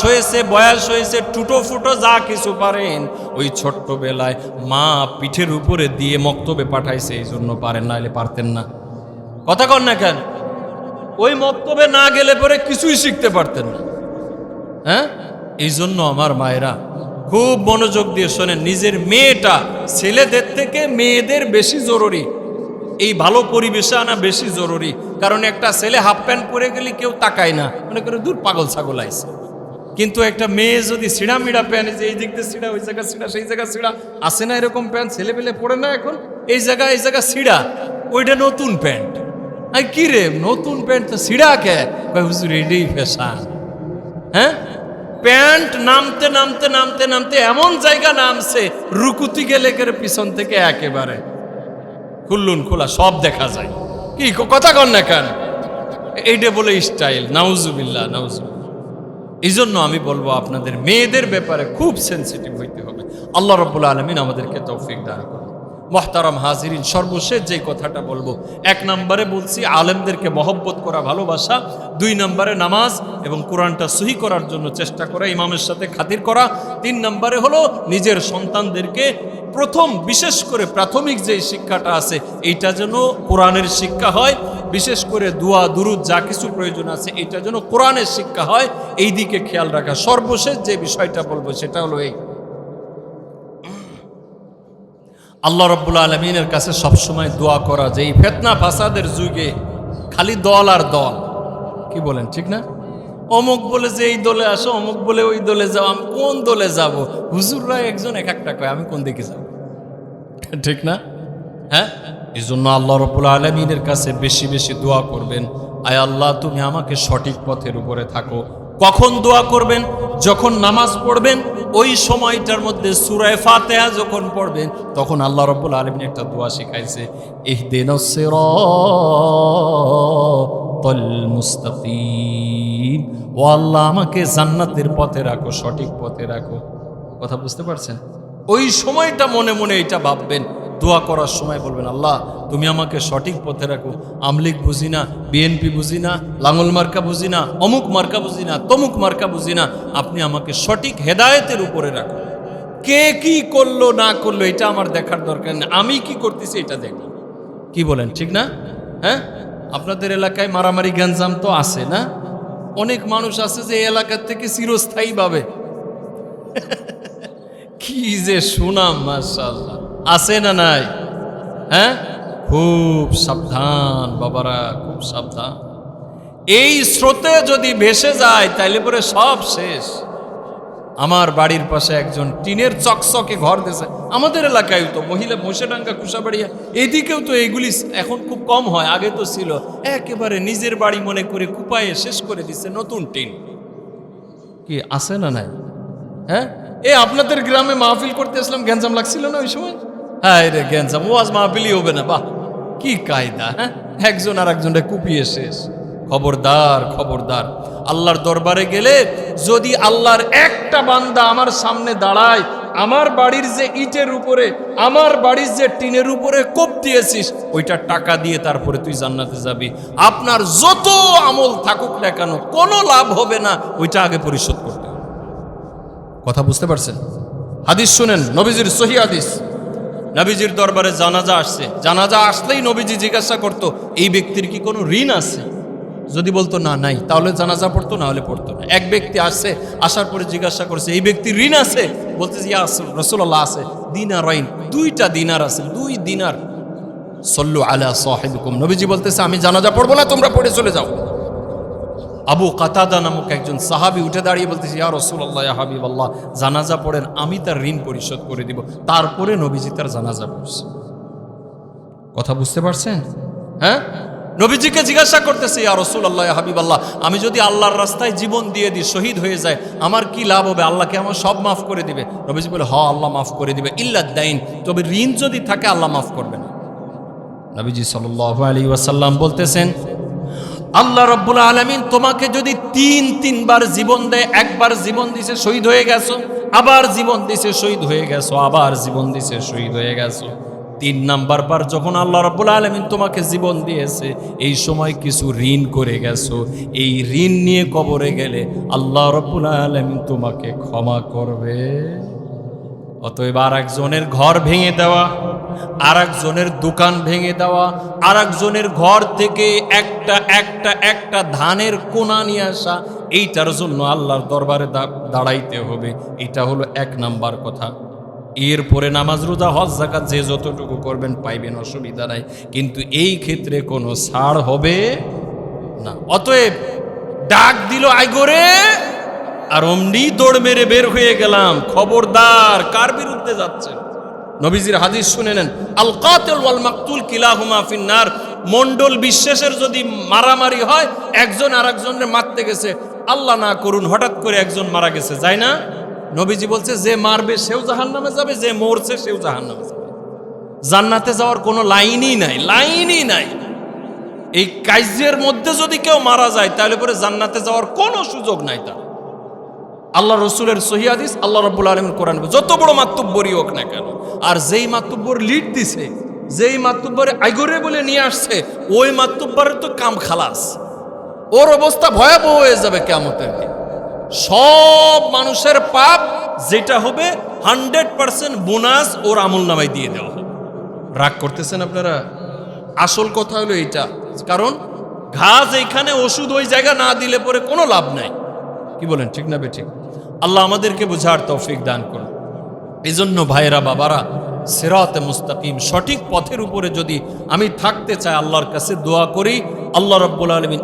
হয়েছে টুটো ফুটো যা কিছু পারেন, ওই ছোট্টবেলায় মা পিঠের উপরে দিয়ে মক্তবে পাঠাইছে, এই জন্য পারেন, নাহলে পারতেন না। কথা কন না কেন? ওই মক্তবে না গেলে পরে কিছুই শিখতে পারতেন না। হ্যাঁ, এই জন্য আমার মায়েরা খুব মনোযোগ দিয়ে শোনেন, নিজের মেয়েটা ছেলেদের থেকে মেয়েদের বেশি জরুরি, এই ভালো পরিবেশে আনা বেশি জরুরি। কারণ একটা ছেলে হাফ প্যান্ট পরে গেলে কেউ তাকায় না, মনে করে দূর পাগল ছাগল আইছে। কিন্তু একটা মেয়ে যদি ছিঁড়া মিড়া প্যান্ট, যে এই দিক দিয়ে ছিঁড়া, ওই জায়গা ছিঁড়া, সেই জায়গা ছিঁড়া, আসে না এরকম প্যান্ট ছেলে পেলে পড়ে না এখন, এই জায়গা ছিঁড়া, ওইটা নতুন প্যান্ট। আই কি রে নতুন প্যান্ট তো ছিঁড়া কে? হুজুর এটাই ফ্যাশন। হ্যাঁ, প্যান্ট নামতে নামতে নামতে নামতে এমন জায়গা নামছে, রুকুতি গেলে করে পিছন থেকে একেবারে খুল্লুন খোলা সব দেখা যায়। কি কথা কন না কেন? এইটা বলে স্টাইল। নাউজুবিল্লাহ নাউজুবিল্লাহ। এই জন্য আমি বলবো আপনাদের মেয়েদের ব্যাপারে খুব সেন্সিটিভ হইতে হবে। আল্লাহ রাব্বুল আলামিন আমাদেরকে তৌফিক দান করুন। মুহতারাম হাজিরিন, সর্বশেষ যে কথাটা বলবো, 1 নম্বরে বলছি আলেমদেরকে মহব্বত করা, ভালোবাসা। 2 নম্বরে নামাজ এবং কোরআনটা সহি করার জন্য চেষ্টা করা, ইমামের সাথে খাতির করা। 3 নম্বরে হলো নিজের সন্তানদেরকে প্রথম বিশেষ করে প্রাথমিক যে শিক্ষাটা আছে, এইটা যেন কোরআনের শিক্ষা হয়। বিশেষ করে দোয়া দুরুদ যা কিছু প্রয়োজন আছে, এটা যেন কোরআনের শিক্ষা হয়, এই দিকে খেয়াল রাখা। সর্বশেষ যে বিষয়টা বলবো সেটা হলো এই, আল্লাহ রাব্বুল আলামিনের কাছে সবসময় দোয়া করা, যে এই ফিতনা ফাসাদের যুগে খালি দল আর দল। কি বলেন ঠিক না? অমুক বলে যে এই দলে আসো, অমুক বলে ওই দলে যাও। আমি কোন দলে যাব? হুজুররা একজন এক একটা কয়, আমি কোন দিকে যাব? ঠিক না? হ্যাঁ, এই জন্য আল্লাহ রাব্বুল আলামিনের কাছে বেশি বেশি দোয়া করবেন, আয় আল্লাহ তুমি আমাকে সঠিক পথের উপরে থাকো। কখন দোয়া করবেন? যখন নামাজ পড়বেন, ওই সময়টার মধ্যে সূরা ফাতিহা যখন পড়বেন, তখন আল্লাহ রাব্বুল আলামিন একটা দোয়া শিখাইছে, ইহদিনাস সিরাতাল মুস্তাকিম। ও আল্লাহ আমাকে জান্নাতের পথে রাখো, সঠিক পথে রাখো। কথা বুঝতে পারছেন? ওই সময়টা মনে মনে এটা ভাববেন, দোয়া করার সময় বলবেন, আল্লাহ তুমি আমাকে সঠিক পথে রাখো। আমলিক বুঝি না, বিএনপি বুঝি না, লাঙ্গল মার্কা বুঝি না, অমুক মার্কা বুঝি না, তমুক মার্কা বুঝি না, আপনি আমাকে সঠিক হেদায়েতের উপরে রাখো। কে কি করলো না করলো এটা আমার দেখার দরকার নেই, আমি কি করতেছি এটা দেখব। কি বলেন, ঠিক না? হ্যাঁ, আপনাদের এলাকায় মারামারি গ্যাঞ্জাম তো আছে না? অনেক মানুষ আছে যে এই এলাকার থেকে চিরস্থায়ী ভাবে কি যে সুনাম, মাশাআল্লাহ, আছে না নাই? হ্যাঁ, খুব সাবধান বাবারা, খুব সাবধান। এই স্রোতে যদি ভেসে যায় তাইলে পরে সব শেষ। আমার বাড়ির পাশে একজন টিনের চকচকে ঘর দিয়েছে, আমাদের এলাকায় তো মহিলা মোশেডাঙ্গা কুশাবাড়িয়া এদিকেও তো এইগুলি এখন খুব কম হয়, আগে তো ছিল। একেবারে নিজের বাড়ি মনে করে কুপায়ে শেষ করে দিচ্ছে নতুন টিন। কি আছে না নাই? হ্যাঁ, আপনাদের গ্রামে মাহফিল করতে আসলাম, গ্যাঞ্জাম লাগছিল না ওই সময়? হ্যাঁ রে, গ্যাঞ্জাম ওয়াজ মাহফিলই হবে না। বাহ, কি কায়দা! হ্যাঁ, একজন আর একজনটা কুপিয়ে শেষ। খবরদার, খবরদার। আল্লাহর দরবারে গেলে যদি আল্লাহর একটা বান্দা আমার সামনে দাঁড়ায়, আমার বাড়ির যে ইটের উপরে, আমার বাড়ির যে টিনের উপরে কোপ দিয়েছিস, ওইটা টাকা দিয়ে তারপরে তুই জান্নাতে যাবি। আপনার যত আমল থাকুক না কেন, কোনো লাভ হবে না, ওইটা আগে পরিশোধ করতে হবে। কথা বুঝতে পারছেন? হাদিস শুনেন, নবীজির সহিহ হাদিস। নবীজির দরবারে জানাজা আসছে, জানাজা আসলেই নবীজি জিজ্ঞাসা করতো এই ব্যক্তির কি কোনো ঋণ আছে? যদি বলতো না নাই, তাহলে জানাজা পড়তো, না হলে পড়তো না। এক ব্যক্তি আসছে, আসার পরে জিজ্ঞাসা করছে এই ব্যক্তির ঋণ আছে? বলতেছে ইয়া রাসূলুল্লাহ আছে। দিনারাইন, 2টা দিনার আছে, 2 দিনার। সল্লু আলা সাহিবিকুম, নবীজি বলতেছে আমি জানাজা পড়বো না, তোমরা পড়ে চলে যাও। আবু কাতাদা নামক একজন সাহাবী উঠে দাঁড়িয়ে বলতেছে ইয়া রাসূলুল্লাহ, ইয়া হাবিবাল্লাহ, জানাজা পড়েন, আমি তার ঋণ পরিশোধ করে দিব। তারপরে নবীজি তার জানাজা পড়ছে। কথা বুঝতে পারছেন? হ্যাঁ, নবীজিকে জিজ্ঞাসা করতেছে ইয়া রাসূলুল্লাহ, ইয়া হাবিবাল্লাহ, আমি যদি আল্লাহর রাস্তায় জীবন দিয়ে দিই, শহীদ হয়ে যায়, আমার কি লাভ হবে? আল্লাহকে আমার সব মাফ করে দিবে? নবীজি বলে হ্যাঁ, আল্লাহ মাফ করে দিবে, ইল্লা দাইন, তবে ঋণ যদি থাকে আল্লাহ মাফ করবে না। নবীজি সাল্লাল্লাহু আলাইহি ওয়াসাল্লাম বলতেছেন আল্লাহ রাব্বুল আলামিন তোমাকে যদি 3বার জীবন দেয়, একবার জীবন দিছে শহীদ হয়ে গেছো, আবার জীবন দিছে শহীদ হয়ে গেছো, আবার জীবন দিছে শহীদ হয়ে গেছো, 3 নাম্বার বার যখন আল্লাহ রাব্বুল আলামিন তোমাকে জীবন দিয়েছে, এই সময় কিছু ঋণ করে গেছো, এই ঋণ নিয়ে কবরে গেলে আল্লাহ রাব্বুল আলামিন তোমাকে ক্ষমা করবে। অতএব আর একজনের ঘর ভেঙে দেওয়া, আর একজনের দোকান ভেঙে দেওয়া, আর একজনের ঘর থেকে একটা ধানের কোনা নিয়ে আসা, এইটার জন্য আল্লাহর দরবারে দাঁড়াইতে হবে। এটা হলো 1 নাম্বার কথা। এরপরে নামাজ, রোজা, হজ, যাকাত যে যতটুকু করবেন পাইবেন, অসুবিধা নাই, কিন্তু এই ক্ষেত্রে কোনো ছাড় হবে না। অতএব ডাক দিল আইগরে, আর অমনি দৌড় মেরে বের হয়ে গেলাম। খবরদার, কার বিরুদ্ধে যাচ্ছেন? নবীজির হাদিস শুনে নেন, আল কাতিল ওয়াল মাকতুল কিলাহুমা ফিন্নার। মন্ডল বিশ্বাসের যদি মারামারি হয়, একজন আর একজনের মারতে গেছে, আল্লাহ না করুন হঠাৎ করে একজন মারা গেছে, যায় না? নবীজি বলছে যে মারবে সেও জাহান্নামে যাবে, যে মরছে সেও জাহান্নামে যাবে। জান্নাতে যাওয়ার কোনো লাইনই নাই, লাইনই নাই। এই কাইজের মধ্যে যদি কেউ মারা যায় তাহলে পরে জান্নাতে যাওয়ার কোনো সুযোগ নাই তার। আল্লাহ রসুলের সহিহ হাদিস, আল্লাহ রাব্বুল আলামিন কোরআন, যত বড় মাতব্বরই হোক না কেন, আর যেই মাতব্বর লিড দিছে, যেই মাতব্বরে আইগরে বলে নিয়ে আসছে, ওই মাতব্বরের তো কাম খালাস, ওর অবস্থা ভয়াবহ হয়ে যাবে কিয়ামতের দিন। সব মানুষের পাপ যেটা হবে 100% বোনাস ওর আমল নামায় দিয়ে দেওয়া হবে। রাগ করতেছেন আপনারা? আসল কথা হলো এইটা, কারণ ঘাস এইখানে, ওষুধ ওই জায়গা না দিলে পরে কোনো লাভ নাই। কি বলেন, ঠিক না বেঠিক? আল্লাহ আমাদেরকে বোঝার তৌফিক দান করুন। এই জন্য ভাইরা বাবারা, সিরাতে মুস্তাকিম, সঠিক পথের উপরে যদি আমি থাকতে চাই, আল্লাহর কাছে দোয়া করি, আল্লাহ রাব্বুল আলামিন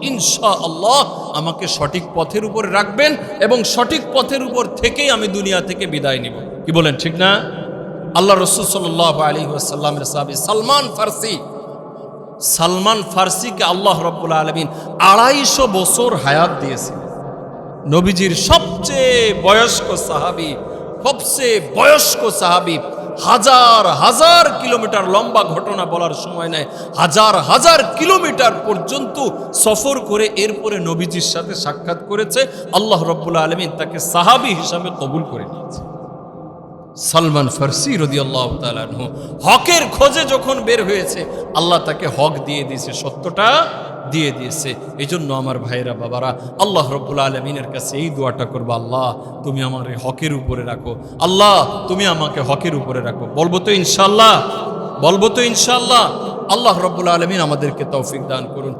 ইনশাআল্লাহ আমাকে সঠিক পথের উপরে রাখবেন, এবং সঠিক পথের উপর থেকেই আমি দুনিয়া থেকে বিদায় নিব। কি বলেন, ঠিক না? আল্লাহ রাসূল সাল্লাল্লাহু আলাইহি ওয়াসাল্লামের সাহাবী সালমান ফারসিকে আল্লাহ রাব্বুল আলামিন 250 বছর হায়াত দিয়েছে। নবীজির সবচেয়ে বয়স্ক সাহাবী, হাজার হাজার কিলোমিটার লম্বা ঘটনা বলার সময় নেয়, হাজার হাজার কিলোমিটার পর্যন্ত সফর করে এরপরে নবীজির সাথে সাক্ষাৎ করেছে। আল্লাহ রাব্বুল আলামিন তাকে সাহাবী হিসাবে কবুল করে নিয়েছে। সালমান ফারসি রাদিয়াল্লাহু তাআলা আনহু হকের খোঁজে যখন বের হয়েছে, আল্লাহ তাকে হক দিয়ে দিয়েছে, সত্যটা দিয়ে দিয়েছে। এই জন্য আমার ভাইরা বাবারা, আল্লাহ রব্বুল আলমিনের কাছে এই দোয়াটা করবো, আল্লাহ তুমি আমার হকের উপরে রাখো, আল্লাহ তুমি আমাকে হকের উপরে রাখো। বলবো তো ইনশাল্লাহ, বলবো তো ইনশাল্লাহ। আল্লাহ রব্বুল আলমিন আমাদেরকে তৌফিক দান করুন।